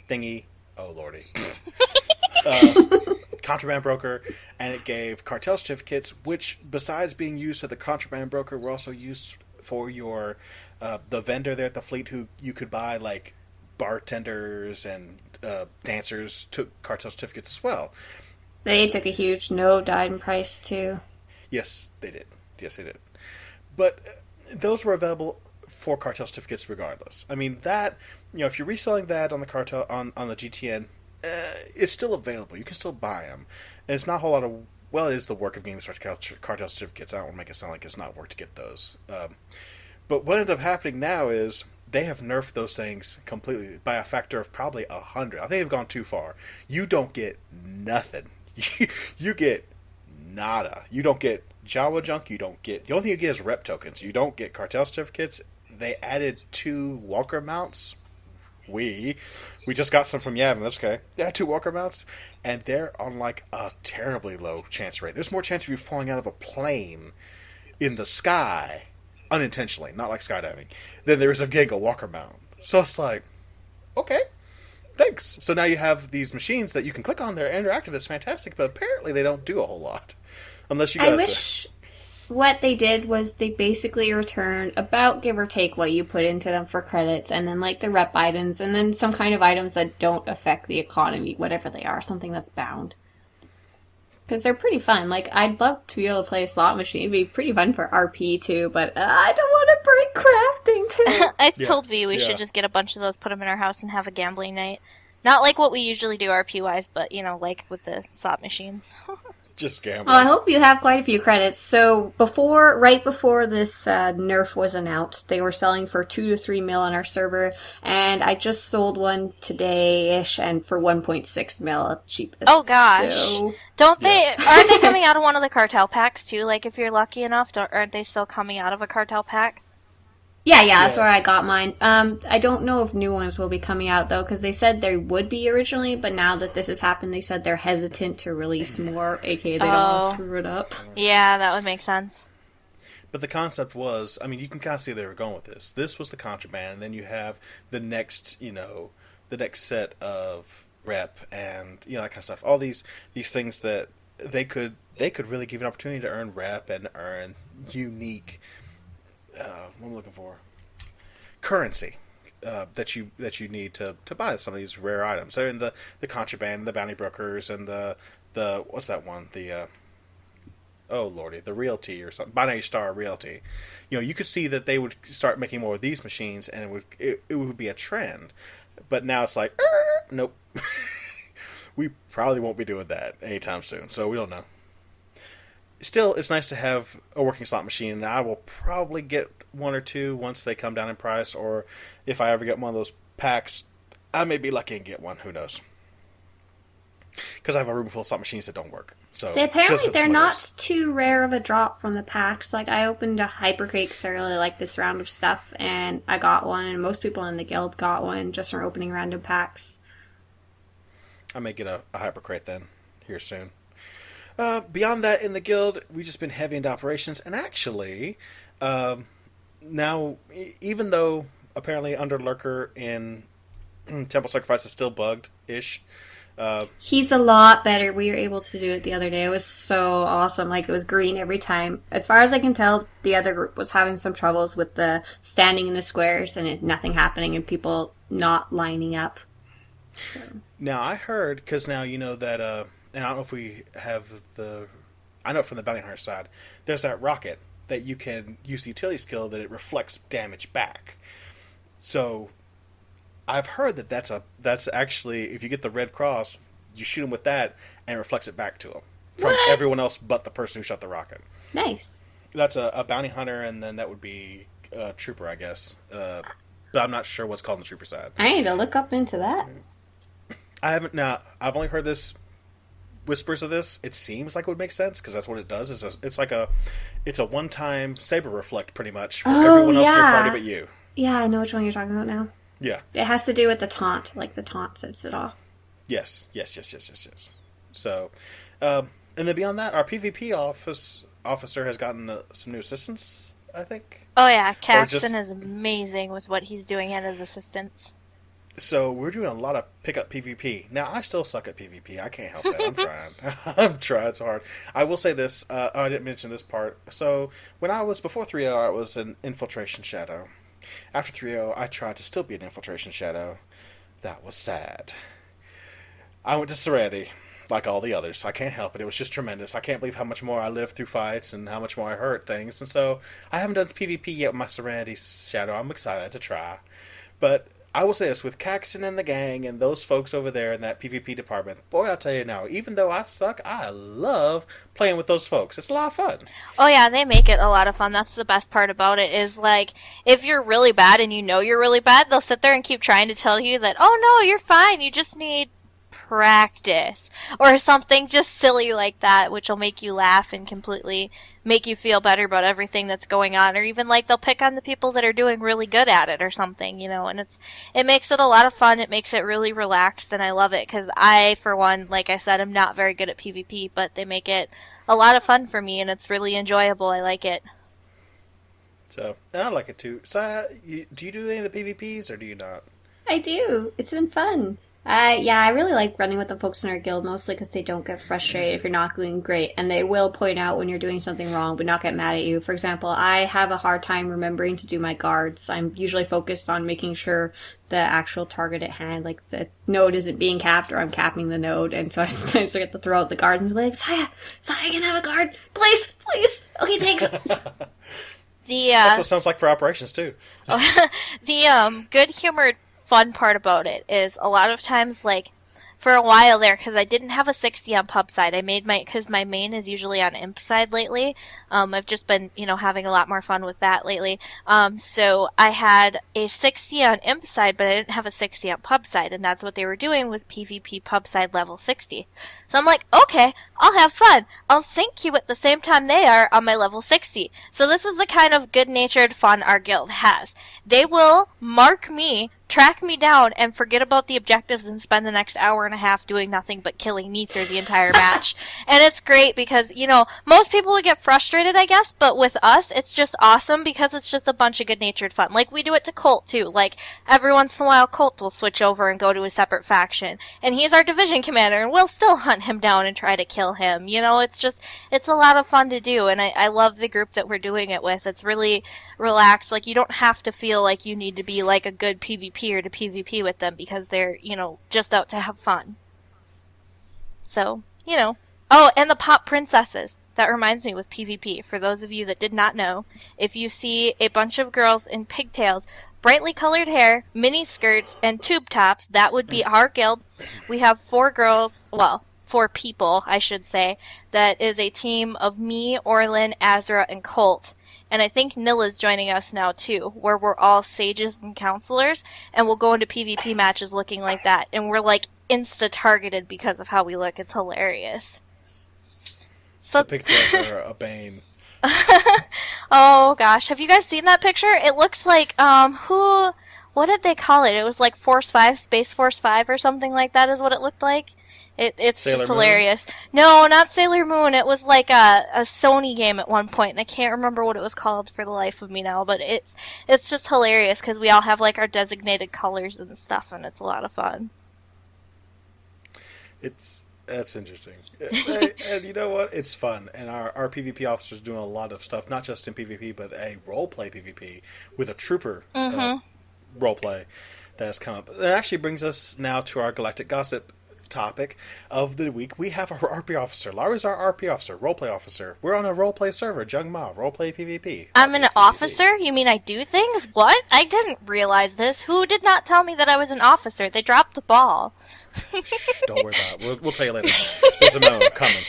thingy. Oh, lordy. Contraband broker, and it gave cartel certificates, which, besides being used for the contraband broker, were also used for your the vendor there at the fleet, who you could buy, like, bartenders and dancers took cartel certificates as well. They took a huge dive in price too. Yes, they did. But those were available for cartel certificates regardless. I mean, that, if you're reselling that on the cartel on the GTN, it's still available. You can still buy them. And it's not a whole lot of... Well, it is the work of getting the cartel certificates. I don't want to make it sound like it's not work to get those. But what ends up happening now is they have nerfed those things completely by a factor of probably 100. I think they've gone too far. You don't get nothing. You get nada. You don't get Jawa junk. You don't get... The only thing you get is rep tokens. You don't get cartel certificates. They added 2 walker mounts. We just got some from Yavin. That's okay. Yeah, 2 walker mounts, and they're on like a terribly low chance rate. There's more chance of you falling out of a plane in the sky, unintentionally, not like skydiving, than there is of getting a walker mount. So it's like, okay, thanks. So now you have these machines that you can click on. They're interactive. That's fantastic, but apparently they don't do a whole lot, unless you guys... I wish what they did was they basically returned about, give or take, what you put into them for credits, and then like the rep items, and then some kind of items that don't affect the economy, whatever they are, something that's bound. Because they're pretty fun. Like, I'd love to be able to play a slot machine. It'd be pretty fun for RP too, but I don't want to break crafting too. I told V we should just get a bunch of those, put them in our house, and have a gambling night. Not like what we usually do RP-wise, but, like with the slot machines. Just gambling. Well, I hope you have quite a few credits. So right before this nerf was announced, they were selling for 2 to 3 mil on our server, and I just sold one today-ish, and for 1.6 mil cheapest. Oh gosh! So... Aren't they coming out of one of the cartel packs too? Like if you're lucky enough, aren't they still coming out of a cartel pack? Yeah, that's where I got mine. I don't know if new ones will be coming out, though, because they said they would be originally, but now that this has happened, they said they're hesitant to release more, aka they don't want to screw it up. Yeah, that would make sense. But the concept was, I mean, you can kind of see they were going with this. This was the contraband, and then you have the next, the next set of rep and, that kind of stuff. All these things that they could really give an opportunity to earn rep and earn unique... what I'm looking for, currency that you need to buy some of these rare items. They're in the contraband, the bounty brokers, and the what's that one? The oh lordy, the realty or something, binary star realty. You could see that they would start making more of these machines, and it would be a trend. But now it's like, nope, we probably won't be doing that anytime soon. So we don't know. Still, it's nice to have a working slot machine. Now, I will probably get one or two once they come down in price, or if I ever get one of those packs, I may be lucky and get one. Who knows? Because I have a room full of slot machines that don't work. So apparently, they're not too rare of a drop from the packs. Like, I opened a hypercrate because I really like this round of stuff, and I got one, and most people in the guild got one just from opening random packs. I may get a hypercrate then, here soon. Beyond that, in the guild, we've just been heavy into operations, and actually, now, even though apparently Under Lurker in Temple Sacrifice is still bugged-ish, he's a lot better. We were able to do it the other day. It was so awesome. Like, it was green every time. As far as I can tell, the other group was having some troubles with the standing in the squares and nothing happening and people not lining up. So. Now, I heard, because now you know that... and I don't know if we have I know from the bounty hunter side, there's that rocket that you can use the utility skill that it reflects damage back. So, I've heard that that's actually, if you get the red cross, you shoot him with that, and it reflects it back to him. From everyone else but the person who shot the rocket. Nice. That's a bounty hunter, and then that would be a trooper, I guess. But I'm not sure what's called on the trooper side. I need to look up into that. I've only heard this... whispers of this. It seems like it would make sense because that's what it does. It's a one-time saber reflect pretty much for everyone else in your party but you. Yeah, I know which one you're talking about now. Yeah, it has to do with the taunt. Like the taunt sets it off. Yes. So, and then beyond that, our PvP officer has gotten some new assistants, I think. Oh yeah, Caxton is amazing with what he's doing and his assistants. So we're doing a lot of pickup PvP. Now, I still suck at PvP. I can't help that. I'm trying. I'm trying so hard. I will say this. I didn't mention this part. So when before 3.0, I was an Infiltration Shadow. After 3.0, I tried to still be an Infiltration Shadow. That was sad. I went to Serenity, like all the others. I can't help it. It was just tremendous. I can't believe how much more I lived through fights and how much more I hurt things. And so I haven't done PvP yet with my Serenity Shadow. I'm excited to try. But... I will say this, with Caxton and the gang and those folks over there in that PvP department, boy, I'll tell you now, even though I suck, I love playing with those folks. It's a lot of fun. Oh yeah, they make it a lot of fun. That's the best part about it is, like, if you're really bad and you know you're really bad, they'll sit there and keep trying to tell you that, oh no, you're fine, you just need practice. Or something just silly like that, which will make you laugh and completely make you feel better about everything that's going on. Or even, like, they'll pick on the people that are doing really good at it or something, and it makes it a lot of fun. It makes it really relaxed, and I love it, because I, for one, like I said, I'm not very good at PvP, but they make it a lot of fun for me, and it's really enjoyable. I like it. So, and I like it too. So, do you do any of the PvPs, or do you not? I do. It's been fun. Yeah, I really like running with the folks in our guild, mostly because they don't get frustrated if you're not doing great, and they will point out when you're doing something wrong, but not get mad at you. For example, I have a hard time remembering to do my guards. I'm usually focused on making sure the actual target at hand, like the node isn't being capped, or I'm capping the node, and so I sometimes forget to throw out the guard and be like, Scya, can I have a guard? Please! Okay, thanks! That's what it sounds like for operations, too. The good-humored fun part about it is a lot of times, like, for a while there, because I didn't have a 60 on pub side. I made because my main is usually on imp side lately. I've just been, having a lot more fun with that lately. So I had a 60 on imp side, but I didn't have a 60 on pub side, and that's what they were doing was PvP pub side level 60. So I'm like, okay, I'll have fun. I'll sync you at the same time they are on my level 60. So this is the kind of good-natured fun our guild has. They will mark me, track me down, and forget about the objectives and spend the next hour and a half doing nothing but killing me through the entire match. And it's great because, most people would get frustrated, I guess, but with us, it's just awesome because it's just a bunch of good-natured fun. Like, we do it to Colt, too. Like, every once in a while, Colt will switch over and go to a separate faction. And he's our division commander, and we'll still hunt him down and try to kill him. It's a lot of fun to do, and I love the group that we're doing it with. It's really relaxed. Like, you don't have to feel like you need to be, like, a good PvP to PvP with them because they're, just out to have fun. So, Oh, and the pop princesses. That reminds me with PvP. For those of you that did not know, if you see a bunch of girls in pigtails, brightly colored hair, mini skirts, and tube tops, that would be our guild. We have 4 people, I should say. That is a team of me, Orlin, Azra, and Colt. And I think Nilla's joining us now, too, where we're all sages and counselors, and we'll go into PvP matches looking like that. And we're, like, insta-targeted because of how we look. It's hilarious. So the pigtails are a bane. Oh, gosh. Have you guys seen that picture? It looks like, what did they call it? It was like Force 5, Space Force 5 or something like that is what it looked like. It's Sailor just Moon? hilarious. No, not Sailor Moon. It was like a Sony game at one point, and I can't remember what it was called for the life of me now, but it's just hilarious because we all have like our designated colors and stuff, and it's a lot of fun. That's interesting. And you know what? It's fun. And our PvP officers doing a lot of stuff, not just in PvP, but a roleplay PvP with a trooper roleplay that has come up. It actually brings us now to our Galactic Gossip topic of the week. We have our RP officer. Lari's our RP officer, roleplay officer. We're on a roleplay server, Jungma, roleplay PvP. I'm an officer? You mean I do things? What? I didn't realize this. Who did not tell me that I was an officer? They dropped the ball. Shh, don't worry about it. We'll tell you later. There's a memo coming.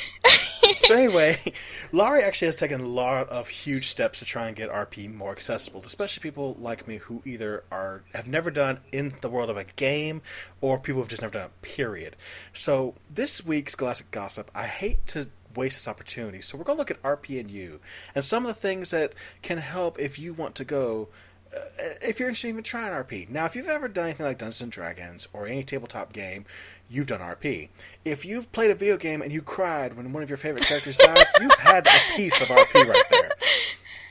So anyway, Lari actually has taken a lot of huge steps to try and get RP more accessible, especially people like me who either have never done in the world of a game or people who've just never done it, period. So this week's Galactic Gossip, I hate to waste this opportunity, so we're going to look at RP and U and some of the things that can help if you want to go if you're interested in even trying RP. Now, if you've ever done anything like Dungeons & Dragons or any tabletop game, you've done RP. If you've played a video game and you cried when one of your favorite characters died, you've had a piece of RP right there.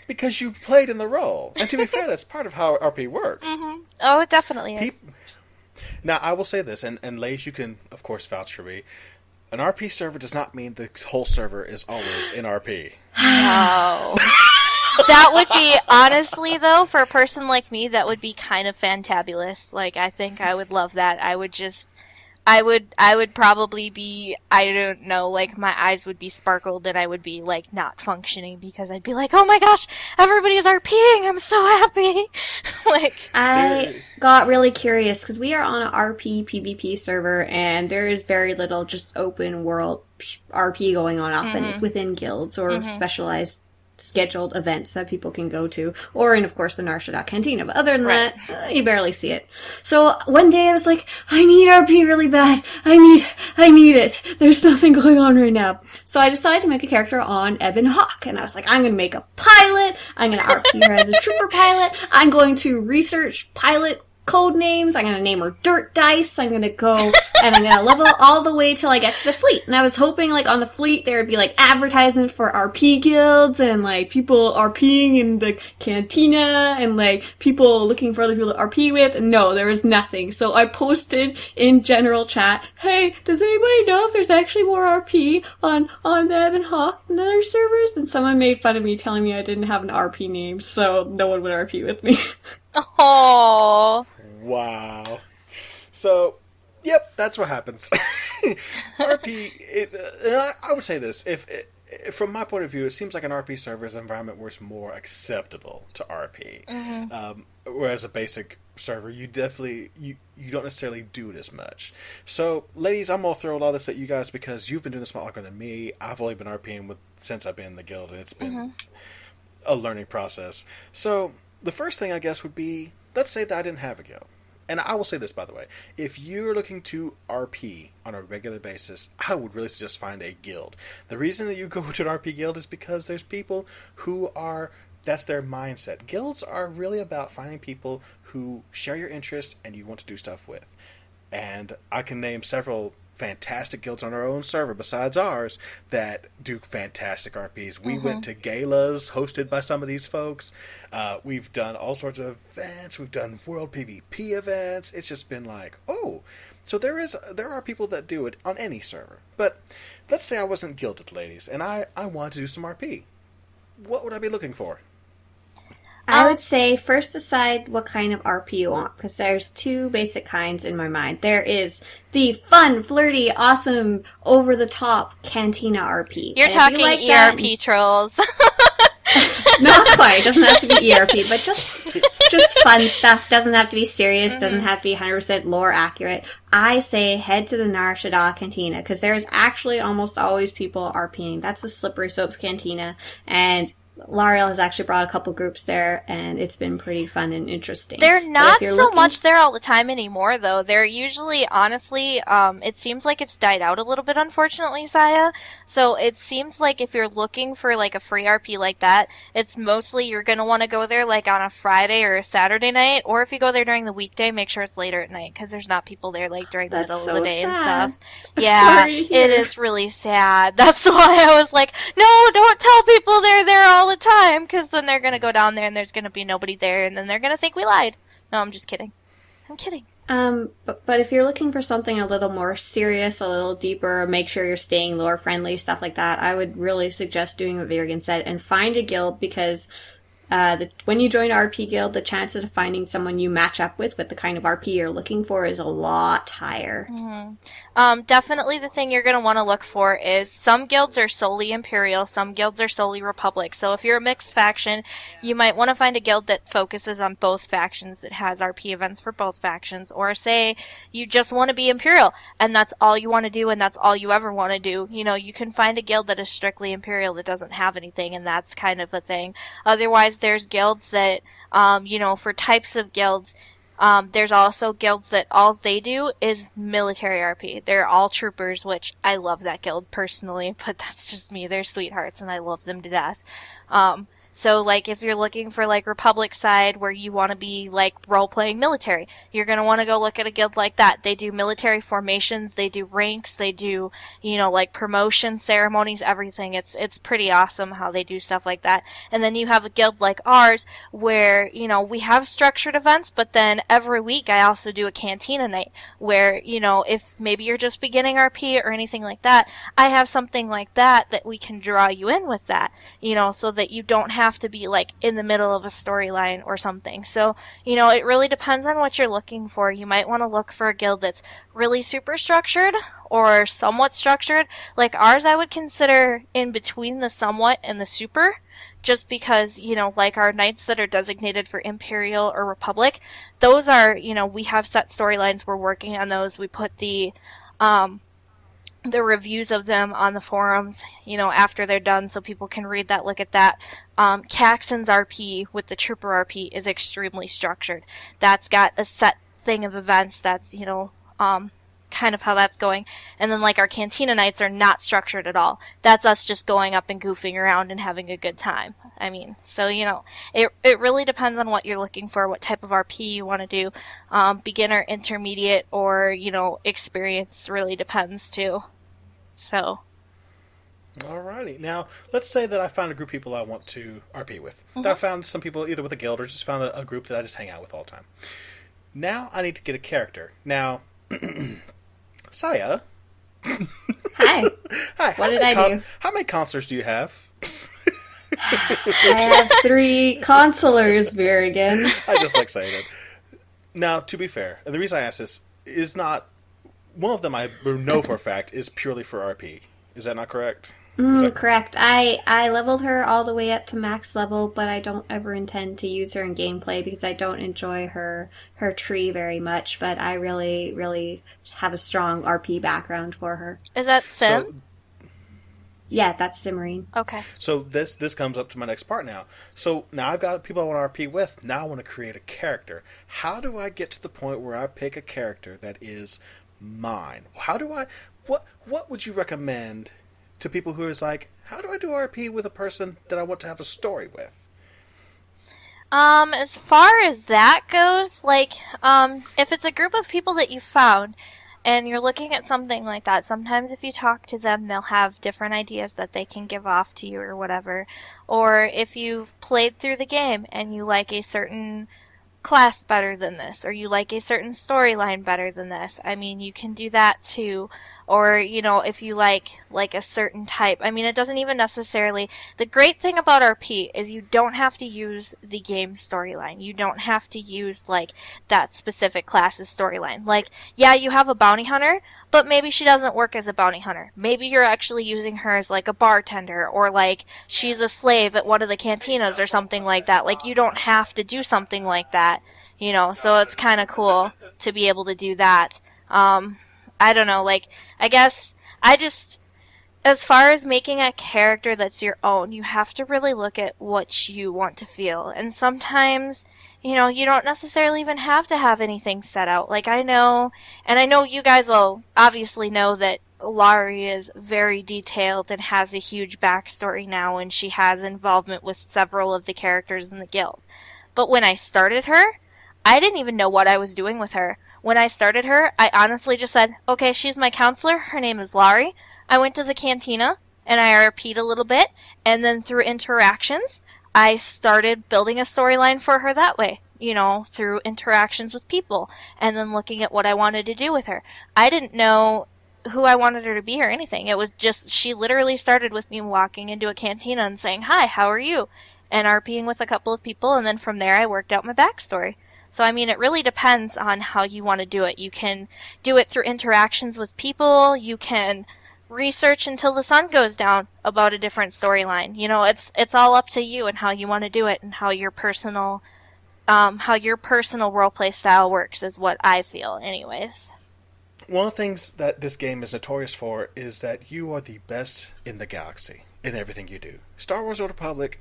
Because you played in the role. And to be fair, that's part of how RP works. Mm-hmm. Oh, it definitely is. Now, I will say this, and Lays, you can, of course, vouch for me. An RP server does not mean the whole server is always in RP. No. That would be, honestly, though, for a person like me, that would be kind of fantabulous. Like, I think I would love that. I would probably be, I don't know, like, my eyes would be sparkled and I would be, like, not functioning because I'd be like, oh my gosh, everybody's RPing, I'm so happy. Like, I got really curious because we are on an RP PvP server and there is very little just open world RP going on often. It's within guilds or specialized scheduled events that people can go to, or in, of course, the Narshadak Cantina. But other than that, you barely see it. So one day I was like, I need RP really bad. I need it. There's nothing going on right now. So I decided to make a character on Ebon Hawk, and I was like, I'm going to make a pilot. I'm going to RP her as a trooper pilot. I'm going to research pilot code names. I'm going to name her Dirt Dice. I'm going to go and I'm going to level all the way till I get to the fleet. And I was hoping, like, on the fleet there would be, like, advertisement for RP guilds and, like, people RPing in the cantina and, like, people looking for other people to RP with. And no, there was nothing. So I posted in general chat, hey, does anybody know if there's actually more RP on the Ebon Hawk and other servers? And someone made fun of me telling me I didn't have an RP name, so no one would RP with me. oh. Wow. So, yep, that's what happens. RP, I would say this, from my point of view, it seems like an RP server is an environment where it's more acceptable to RP. Whereas a basic server, you definitely you don't necessarily do it as much. So, ladies, I'm gonna throw a lot of this at you guys because you've been doing this a lot longer than me. I've only been RPing since I've been in the guild, and it's been a learning process. So, the first thing I guess would be, let's say that I didn't have a guild. And I will say this, by the way. If you're looking to RP on a regular basis, I would really suggest find a guild. The reason that you go to an RP guild is because there's people who are, that's their mindset. Guilds are really about finding people who share your interest and you want to do stuff with. And I can name several fantastic guilds on our own server besides ours that do fantastic RPs. We went to galas hosted by some of these folks. We've done all sorts of events. We've done world PvP events. It's just been like, oh, so there are people that do it on any server. But let's say I wasn't guilded, ladies, and I wanted to do some RP. What would I be looking for? I would say first decide what kind of RP you want, because there's two basic kinds in my mind. There is the fun, flirty, awesome, over-the-top Cantina RP. You're talking like ERP trolls. Not quite. It doesn't have to be ERP, but just fun stuff. Doesn't have to be serious. Doesn't have to be 100% lore accurate. I say head to the Nar Shaddaa Cantina, because there's actually almost always people RPing. That's the Slippery Soaps Cantina, and L'Oreal has actually brought a couple groups there, and it's been pretty fun and interesting. They're not so much there all the time anymore, though. They're usually, honestly, it seems like it's died out a little bit, unfortunately, Scya. So it seems like if you're looking for, like, a free RP like that, it's mostly you're going to want to go there, like, on a Friday or a Saturday night, or if you go there during the weekday, make sure it's later at night, because there's not people there, like, during the middle of the day and stuff. Yeah, it is really sad. That's why I was like, no, don't tell people they're there all the time, because then they're going to go down there and there's going to be nobody there, and then they're going to think we lied. No, I'm just kidding. I'm kidding. But if you're looking for something a little more serious, a little deeper, make sure you're staying lore friendly, stuff like that, I would really suggest doing what Vyrigan said and find a guild, because when you join an RP guild, the chances of finding someone you match up with the kind of RP you're looking for is a lot higher. Definitely the thing you're going to want to look for is some guilds are solely Imperial, some guilds are solely Republic. So if you're a mixed faction, you might want to find a guild that focuses on both factions, that has RP events for both factions. Or say you just want to be Imperial, and that's all you want to do, and that's all you ever want to do. You know, you can find a guild that is strictly Imperial that doesn't have anything, and that's kind of a thing. Otherwise, there's guilds that, for types of guilds, there's also guilds that all they do is military RP. They're all troopers, which I love that guild personally, but that's just me. They're sweethearts, and I love them to death. So, like, if you're looking for, like, Republic side where you want to be, like, role-playing military, you're going to want to go look at a guild like that. They do military formations, they do ranks, they do, like, promotion ceremonies, everything. It's pretty awesome how they do stuff like that. And then you have a guild like ours where, we have structured events, but then every week I also do a cantina night where, if maybe you're just beginning RP or anything like that, I have something like that we can draw you in with that, so that you don't have to be like in the middle of a storyline or something. So, it really depends on what you're looking for. You might want to look for a guild that's really super structured or somewhat structured. Like ours, I would consider in between the somewhat and the super, just because, like our knights that are designated for Imperial or Republic, those are, we have set storylines. We're working on those. We put the reviews of them on the forums, after they're done, so people can read that, look at that. Caxton's RP with the Trooper RP is extremely structured. That's got a set thing of events that's, kind of how that's going. And then, like, our Cantina nights are not structured at all. That's us just going up and goofing around and having a good time. I mean, so, it really depends on what you're looking for, what type of RP you want to do. Beginner, intermediate, or, experience really depends, too. So. Alrighty. Now, let's say that I found a group of people I want to RP with. That I found some people either with a guild or just found a group that I just hang out with all the time. Now I need to get a character. Now, Scya. Hi. Hi. What did I do? How many counselors do you have? I have 3 consulars, Vyrigan. I just like saying it. Now, to be fair, and the reason I ask this is not... One of them I know for a fact is purely for RP. Is that not correct? Correct. I leveled her all the way up to max level, but I don't ever intend to use her in gameplay because I don't enjoy her tree very much, but I really, really have a strong RP background for her. Is that Sim? So, Yeah, that's Cimarine. Okay. So this comes up to my next part now. So now I've got people I want to RP with. Now I want to create a character. How do I get to the point where I pick a character that is mine? How do I? What would you recommend to people who is like, how do I do RP with a person that I want to have a story with? As far as that goes, like, if it's a group of people that you found, and you're looking at something like that, sometimes if you talk to them, they'll have different ideas that they can give off to you or whatever. Or if you've played through the game and you like a certain class better than this, or you like a certain storyline better than this, I mean, you can do that too. Or, you know, if you like a certain type, I mean, it doesn't even necessarily, the great thing about RP is you don't have to use the game storyline. You don't have to use, like, that specific class's storyline. Like, yeah, you have a bounty hunter, but maybe she doesn't work as a bounty hunter. Maybe you're actually using her as, like, a bartender, or, like, she's a slave at one of the cantinas or something like that. Like, you don't have to do something like that, you know, so it's kind of cool to be able to do that. I don't know, like, I guess as far as making a character that's your own, you have to really look at what you want to feel. And sometimes, you know, you don't necessarily even have to have anything set out. Like, I know you guys will obviously know that Lari is very detailed and has a huge backstory now, and she has involvement with several of the characters in the guild. But when I started her, I didn't even know what I was doing with her. When I started her, I honestly just said, okay, she's my counselor, her name is Lari. I went to the cantina, and I RP'd a little bit, and then through interactions, I started building a storyline for her that way, you know, through interactions with people, and then looking at what I wanted to do with her. I didn't know who I wanted her to be or anything. It was just, she literally started with me walking into a cantina and saying, hi, how are you? And RPing with a couple of people, and then from there I worked out my backstory. So, I mean, it really depends on how you want to do it. You can do it through interactions with people. You can research until the sun goes down about a different storyline. You know, it's all up to you and how you want to do it and how your personal roleplay style works is what I feel, anyways. One of the things that this game is notorious for is that you are the best in the galaxy in everything you do. Star Wars: Old Republic,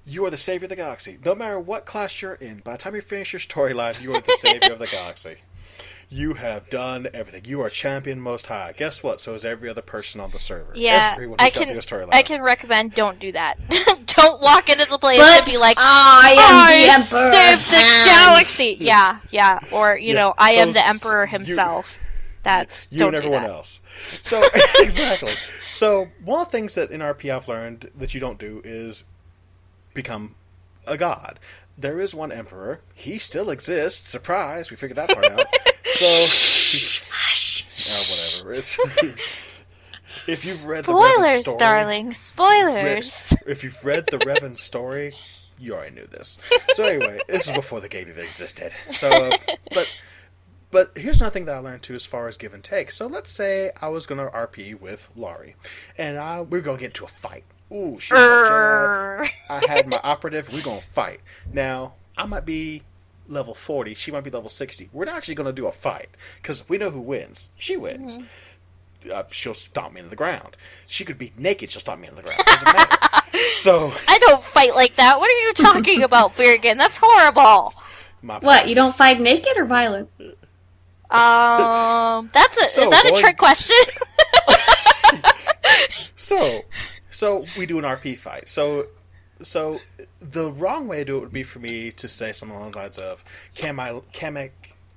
you are the savior of the galaxy. No matter what class you're in, by the time you finish your storyline, you are the savior of the galaxy. You have done everything. You are champion most high. Guess what? So is every other person on the server. Yeah, Everyone who's got their storyline. I can recommend don't do that. Don't walk into the place and be like, I am the emperor. Save the galaxy. Yeah. Or, you know, I am the emperor himself. You don't and do everyone that. else. So, exactly. So, one of the things that in RP I've learned that you don't do is become a god. There is one emperor. He still exists. Surprise! We figured that part out. So, whatever. If you've read the Revan story, darling. Spoilers. If you've read the Revan story, you already knew this. So anyway, this was before the game even existed. So, but here's another thing that I learned too, as far as give and take. So let's say I was going to RP with Lari, and we were going to get into a fight. Ooh, she was a Jedi. I had my operative. We're going to fight. Now, I might be level 40. She might be level 60. We're not actually going to do a fight, because we know who wins. She wins. Mm-hmm. She'll stomp me into the ground. She could be naked. She'll stomp me into the ground. Doesn't matter. So I don't fight like that. What are you talking about, Vyrigan? That's horrible. What, you don't fight naked or violent? Is that a trick question? So we do an RP fight. So the wrong way to do it would be for me to say something along the lines of, Kamek,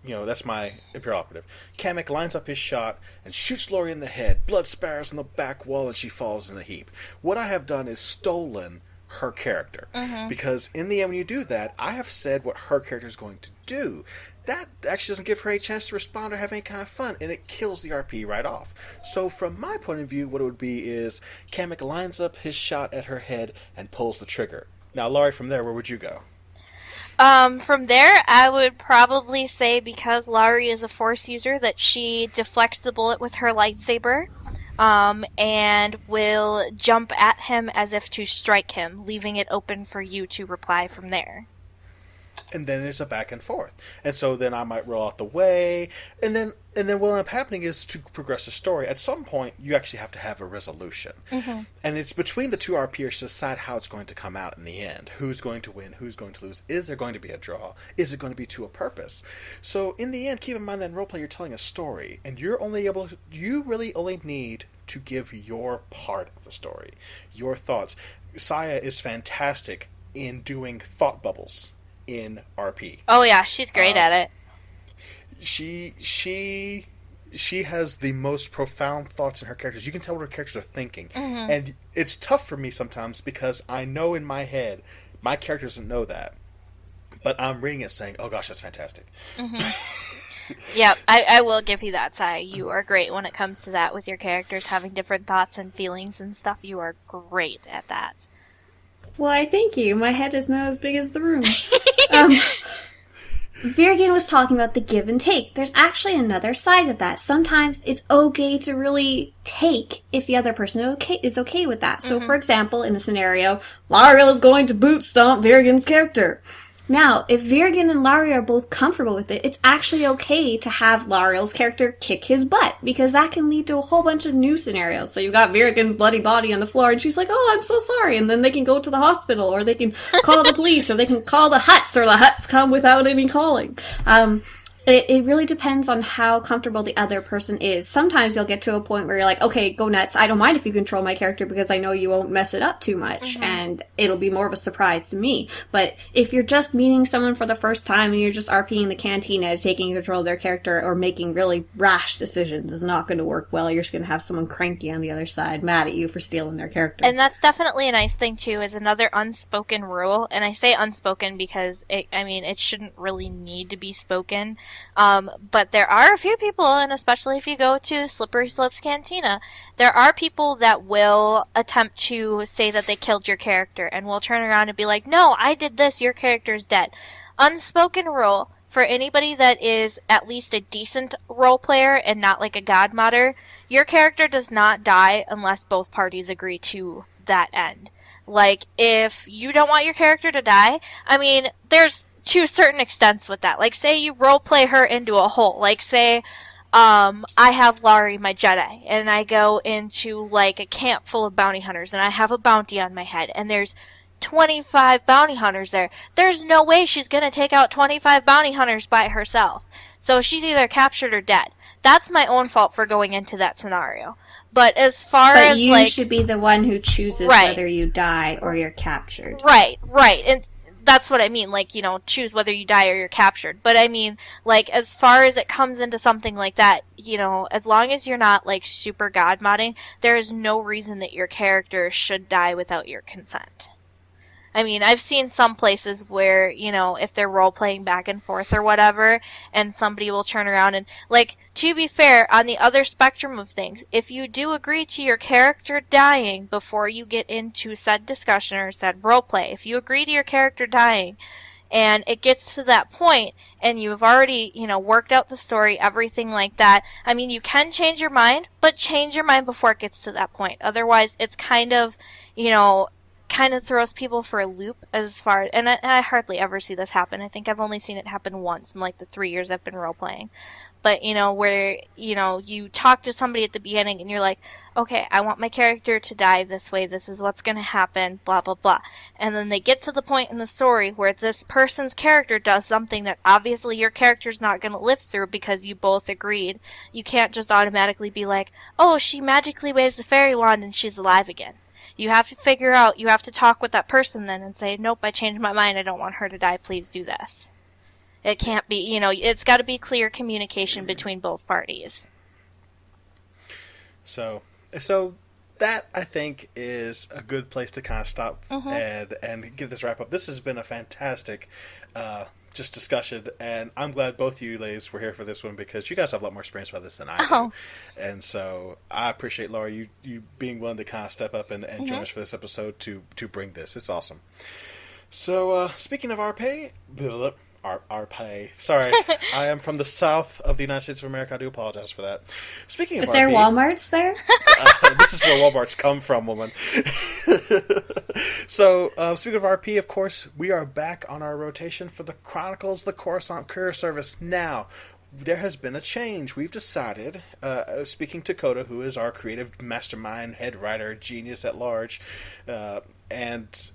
you know, that's my Imperial operative. Kamek lines up his shot and shoots Lori in the head. Blood spatters on the back wall and she falls in a heap. What I have done is stolen her character. Mm-hmm. Because in the end, when you do that, I have said what her character is going to do. That actually doesn't give her a chance to respond or have any kind of fun, and it kills the RP right off. So from my point of view, what it would be is Kamek lines up his shot at her head and pulls the trigger. Now, Lari, from there, where would you go? From there, I would probably say, because Lari is a Force user, that she deflects the bullet with her lightsaber. and will jump at him as if to strike him, leaving it open for you to reply from there. And then it's a back and forth. And so then I might roll out the way, and then what will end up happening is, to progress the story, at some point you actually have to have a resolution. Mm-hmm. And it's between the two RPers to decide how it's going to come out in the end. Who's going to win? Who's going to lose? Is there going to be a draw? Is it going to be to a purpose? So in the end, keep in mind that in roleplay you're telling a story, and you really only need to give your part of the story, your thoughts. Scya is fantastic in doing thought bubbles in RP. Oh yeah, she's great at it. She has the most profound thoughts in her characters. You can tell what her characters are thinking. Mm-hmm. And it's tough for me sometimes because I know in my head my character doesn't know that. But I'm reading it saying, oh gosh, that's fantastic. Mm-hmm. Yeah, I will give you that, Sai. You are great when it comes to that with your characters having different thoughts and feelings and stuff. You are great at that. Why, thank you. My head is not as big as the room. Vyrigan was talking about the give and take. There's actually another side of that. Sometimes it's okay to really take if the other person is okay with that. So, for example, in the scenario, Lari is going to boot stomp Vyrigan's character. Now, if Vyrigan and Lari are both comfortable with it, it's actually okay to have Lariel's character kick his butt, because that can lead to a whole bunch of new scenarios. So you've got Vyrigan's bloody body on the floor, and she's like, oh, I'm so sorry, and then they can go to the hospital, or they can call the police, or they can call the Huts, or the Huts come without any calling. It really depends on how comfortable the other person is. Sometimes you'll get to a point where you're like, okay, go nuts. I don't mind if you control my character because I know you won't mess it up too much. And it'll be more of a surprise to me. But if you're just meeting someone for the first time and you're just RPing the cantina, taking control of their character or making really rash decisions is not going to work well. You're just going to have someone cranky on the other side mad at you for stealing their character. And that's definitely a nice thing, too, is another unspoken rule. And I say unspoken because, it shouldn't really need to be spoken. But there are a few people, and especially if you go to Slippery Slopes Cantina, there are people that will attempt to say that they killed your character and will turn around and be like, no, I did this, your character's dead. Unspoken rule for anybody that is at least a decent role player and not like a godmother, your character does not die unless both parties agree to that end. Like, if you don't want your character to die, there's to certain extents with that. Like, say you roleplay her into a hole. Like, say, I have Lari, my Jedi, and I go into, like, a camp full of bounty hunters, and I have a bounty on my head, and there's 25 bounty hunters there. There's no way she's gonna take out 25 bounty hunters by herself. So she's either captured or dead. That's my own fault for going into that scenario. But as far as, you should be the one who chooses whether you die or you're captured. Right. And that's what I mean. Like, choose whether you die or you're captured. But as far as it comes into something like that, as long as you're not, super god-modding, there is no reason that your character should die without your consent. I've seen some places where, if they're role-playing back and forth or whatever, and somebody will turn around and, to be fair, on the other spectrum of things, if you do agree to your character dying before you get into said discussion or said role-play, if you agree to your character dying, and it gets to that point, and you've already, worked out the story, everything like that, you can change your mind, but change your mind before it gets to that point. Otherwise, it's kind of throws people for a loop as far, and I hardly ever see this happen. I think I've only seen it happen once in the 3 years I've been role playing. But where you talk to somebody at the beginning and you're like, okay, I want my character to die this way, this is what's going to happen, blah blah blah, and then they get to the point in the story where this person's character does something that obviously your character's not going to live through because you both agreed. You can't just automatically be like, oh, she magically waves the fairy wand and she's alive again. You have to figure out, you have to talk with that person then and say, nope, I changed my mind, I don't want her to die, please do this. It can't be, it's got to be clear communication between both parties. So that, I think, is a good place to kind of stop and give this wrap up. This has been a fantastic just discussion, and I'm glad both you ladies were here for this one because you guys have a lot more experience about this than I do. And so I appreciate, Laura, you being willing to kind of step up and join us for this episode to bring this. It's awesome. So speaking of RP, RP. Sorry, I am from the south of the United States of America. I do apologize for that. Speaking of Is there RP, Walmarts there? this is where Walmarts come from, woman. So, speaking of RP, of course, we are back on our rotation for the Chronicles, the Coruscant Courier Service. Now, there has been a change. We've decided, speaking to Coda, who is our creative mastermind, head writer, genius at large, and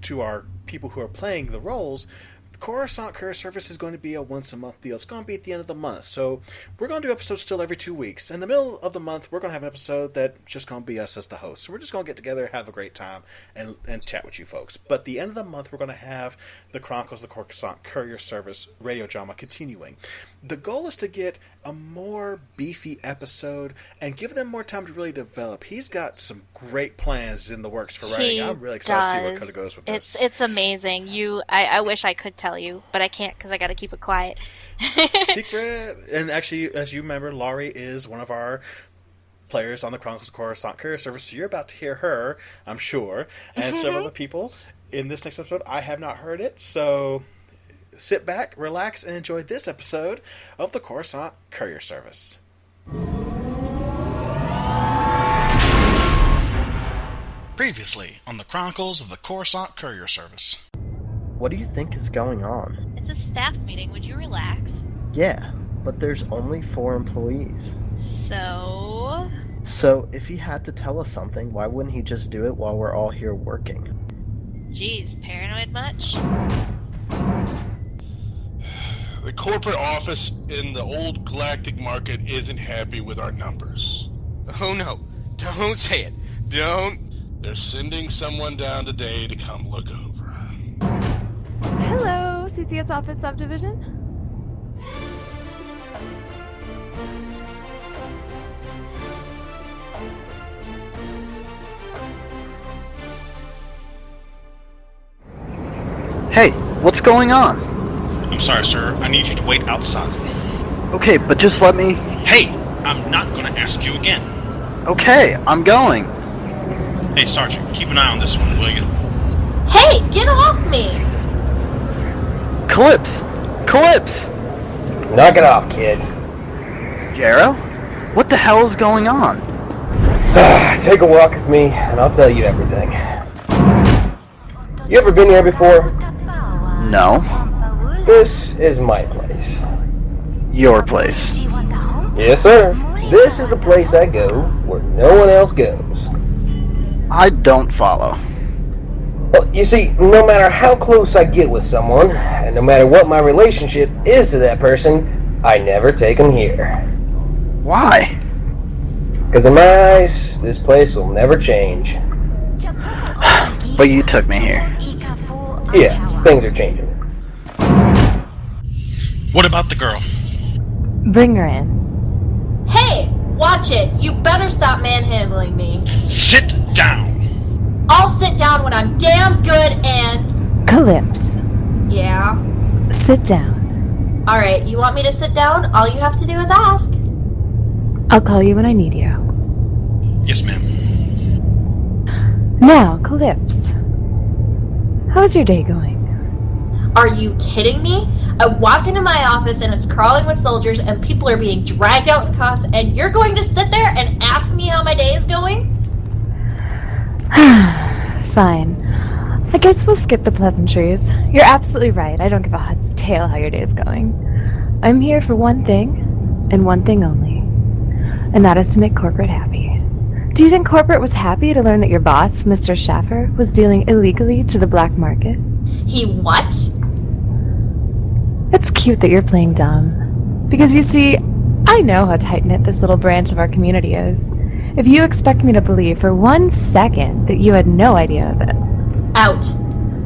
to our people who are playing the roles, Coruscant Courier Service is going to be a once-a-month deal. It's going to be at the end of the month. So we're going to do episodes still every 2 weeks. In the middle of the month, we're going to have an episode that's just going to be us as the host. So we're just going to get together, have a great time, and chat with you folks. But the end of the month, we're going to have the Chronicles of the Coruscant Courier Service radio drama continuing. The goal is to get a more beefy episode and give them more time to really develop. He's got some great plans in the works for writing. I'm really excited to see where Coda goes with this. It's amazing. I wish I could tell you, but I can't because I got to keep it quiet. Secret. And actually, as you remember, Lari is one of our players on the Chronicles of Coruscant Courier Service, so you're about to hear her, I'm sure, and several other people in this next episode. I have not heard it, so sit back, relax, and enjoy this episode of the Coruscant Courier Service. Previously on the Chronicles of the Coruscant Courier Service. What do you think is going on? It's a staff meeting. Would you relax? Yeah, but there's only 4 employees. So if he had to tell us something, why wouldn't he just do it while we're all here working? Geez, paranoid much? The corporate office in the old galactic market isn't happy with our numbers. Oh no, don't say it. Don't. They're sending someone down today to come look over. Hello, CCS Office Subdivision. Hey, what's going on? I'm sorry, sir. I need you to wait outside. Okay, but just let me... Hey, I'm not going to ask you again. Okay, I'm going. Hey, Sergeant, keep an eye on this one, will you? Hey, get off me! Calypse! Calypse! Knock it off, kid. Jarrow? What the hell is going on? Take a walk with me, and I'll tell you everything. You ever been here before? No. This is my place. Your place. Yes, sir. This is the place I go where no one else goes. I don't follow. Well, you see, no matter how close I get with someone, and no matter what my relationship is to that person, I never take them here. Why? Because in my eyes, this place will never change. But you took me here. Yeah, things are changing. What about the girl? Bring her in. Hey, watch it. You better stop manhandling me. Sit down. I'll sit down when I'm damn good and... Calypse. Yeah? Sit down. Alright, you want me to sit down? All you have to do is ask. I'll call you when I need you. Yes, ma'am. Now, Calypse. How's your day going? Are you kidding me? I walk into my office and it's crawling with soldiers and people are being dragged out in cuffs and you're going to sit there and ask me how my day is going? Fine. I guess we'll skip the pleasantries. You're absolutely right. I don't give a hot's tail how your day is going. I'm here for one thing, and one thing only. And that is to make corporate happy. Do you think corporate was happy to learn that your boss, Mr. Schaffer, was dealing illegally to the black market? He what? It's cute that you're playing dumb. Because you see, I know how tight-knit this little branch of our community is. If you expect me to believe for 1 second that you had no idea of it... Out.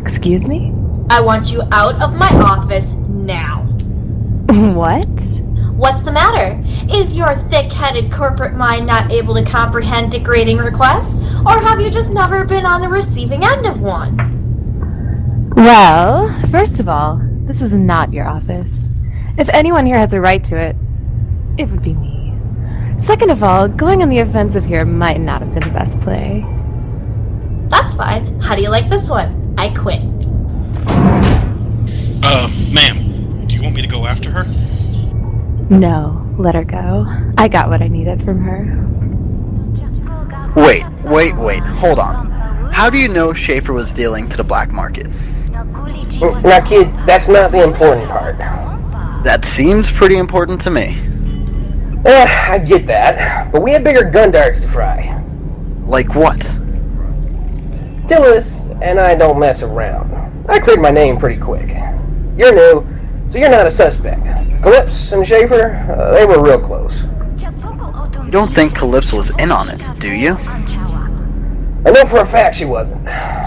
Excuse me? I want you out of my office now. What? What's the matter? Is your thick-headed corporate mind not able to comprehend degrading requests? Or have you just never been on the receiving end of one? Well, first of all, this is not your office. If anyone here has a right to it, it would be me. Second of all, going on the offensive here might not have been the best play. That's fine. How do you like this one? I quit. Ma'am, You want me to go after her? No, let her go. I got what I needed from her. Wait, hold on. How do you know Schaefer was dealing to the black market? Now, kid, that's not the important part. That seems pretty important to me. I get that, but we have bigger gun darts to fry. Like what? Tillith and I don't mess around. I cleared my name pretty quick. You're new, so you're not a suspect. Calypso and Schaefer, they were real close. You don't think Calypso was in on it, do you? I know for a fact she wasn't,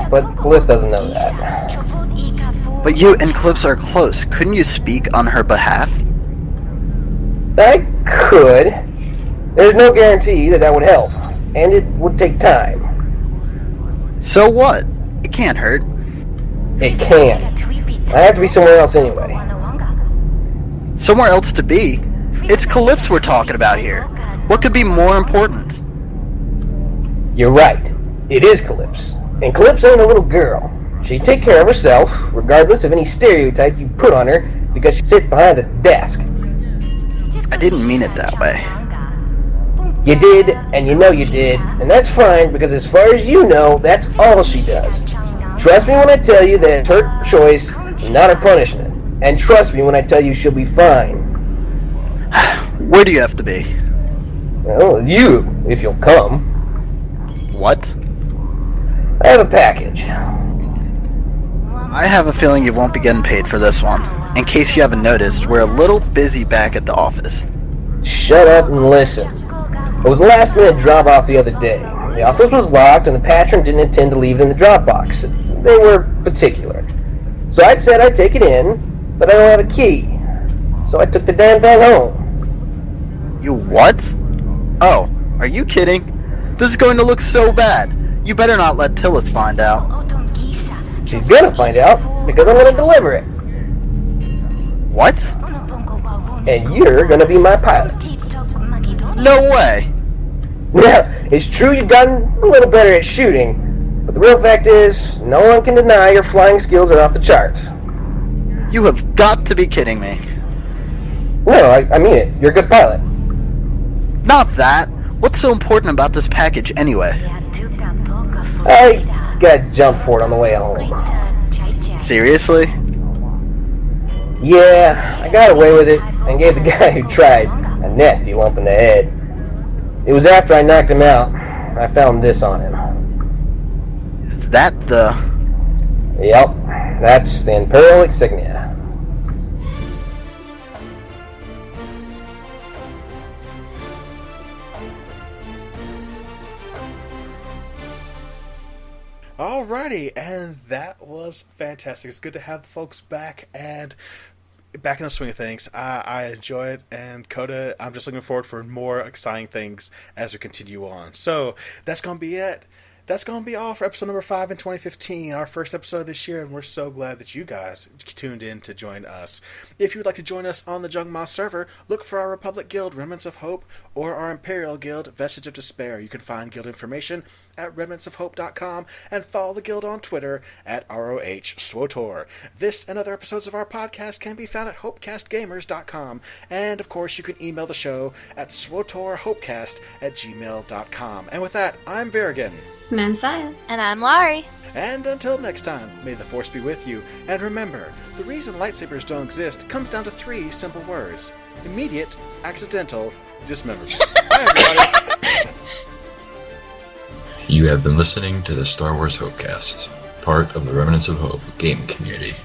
but Calypso doesn't know that. But you and Calypso are close. Couldn't you speak on her behalf? I could. There's no guarantee that would help, and it would take time. So what? It can't hurt. It can. I have to be somewhere else anyway. Somewhere else to be? It's Calypso we're talking about here. What could be more important? You're right. It is Calypso. And Calypso ain't a little girl. She'd take care of herself, regardless of any stereotype you put on her, because she sits behind the desk. I didn't mean it that way. You did, and you know you did, and that's fine, because as far as you know, that's all she does. Trust me when I tell you that it's her choice, not her punishment. And trust me when I tell you she'll be fine. Where do you have to be? Well, you, if you'll come. What? I have a package. I have a feeling you won't be getting paid for this one. In case you haven't noticed, we're a little busy back at the office. Shut up and listen. It was a last-minute drop-off the other day. The office was locked, and the patron didn't intend to leave it in the drop box. They were particular. So I said I'd take it in, but I don't have a key. So I took the damn thing home. You what? Oh, are you kidding? This is going to look so bad. You better not let Tillith find out. She's gonna find out, because I'm gonna deliver it. What? And you're gonna be my pilot. No way! Now, it's true you've gotten a little better at shooting, but the real fact is, no one can deny your flying skills are off the charts. You have got to be kidding me. No, I mean it. You're a good pilot. Not that. What's so important about this package anyway? I got jumped for it on the way home. Seriously? Yeah, I got away with it and gave the guy who tried a nasty lump in the head. It was after I knocked him out, I found this on him. Is that the... Yep, that's the Imperial insignia. Alrighty, and that was fantastic. It's good to have the folks back and back in the swing of things. I enjoy it, and Coda, I'm just looking forward for more exciting things as we continue on. So that's going to be it. That's going to be all for episode number 5 in 2015, our first episode this year, and we're so glad that you guys tuned in to join us. If you would like to join us on the Jungma server, look for our Republic Guild, Remnants of Hope, or our Imperial Guild, Vestige of Despair. You can find guild information at remnantsofhope.com and follow the guild on Twitter at ROHSWOTOR. This and other episodes of our podcast can be found at hopecastgamers.com, and of course you can email the show at swotorhopecast@gmail.com. And with that, I'm Vyrigan. And I'm Scya. And I'm Lari. And until next time, may the Force be with you. And remember, the reason lightsabers don't exist comes down to 3 simple words: immediate, accidental, dismemberment. Bye, everybody. You have been listening to the Star Wars Hopecast, part of the Remnants of Hope game community.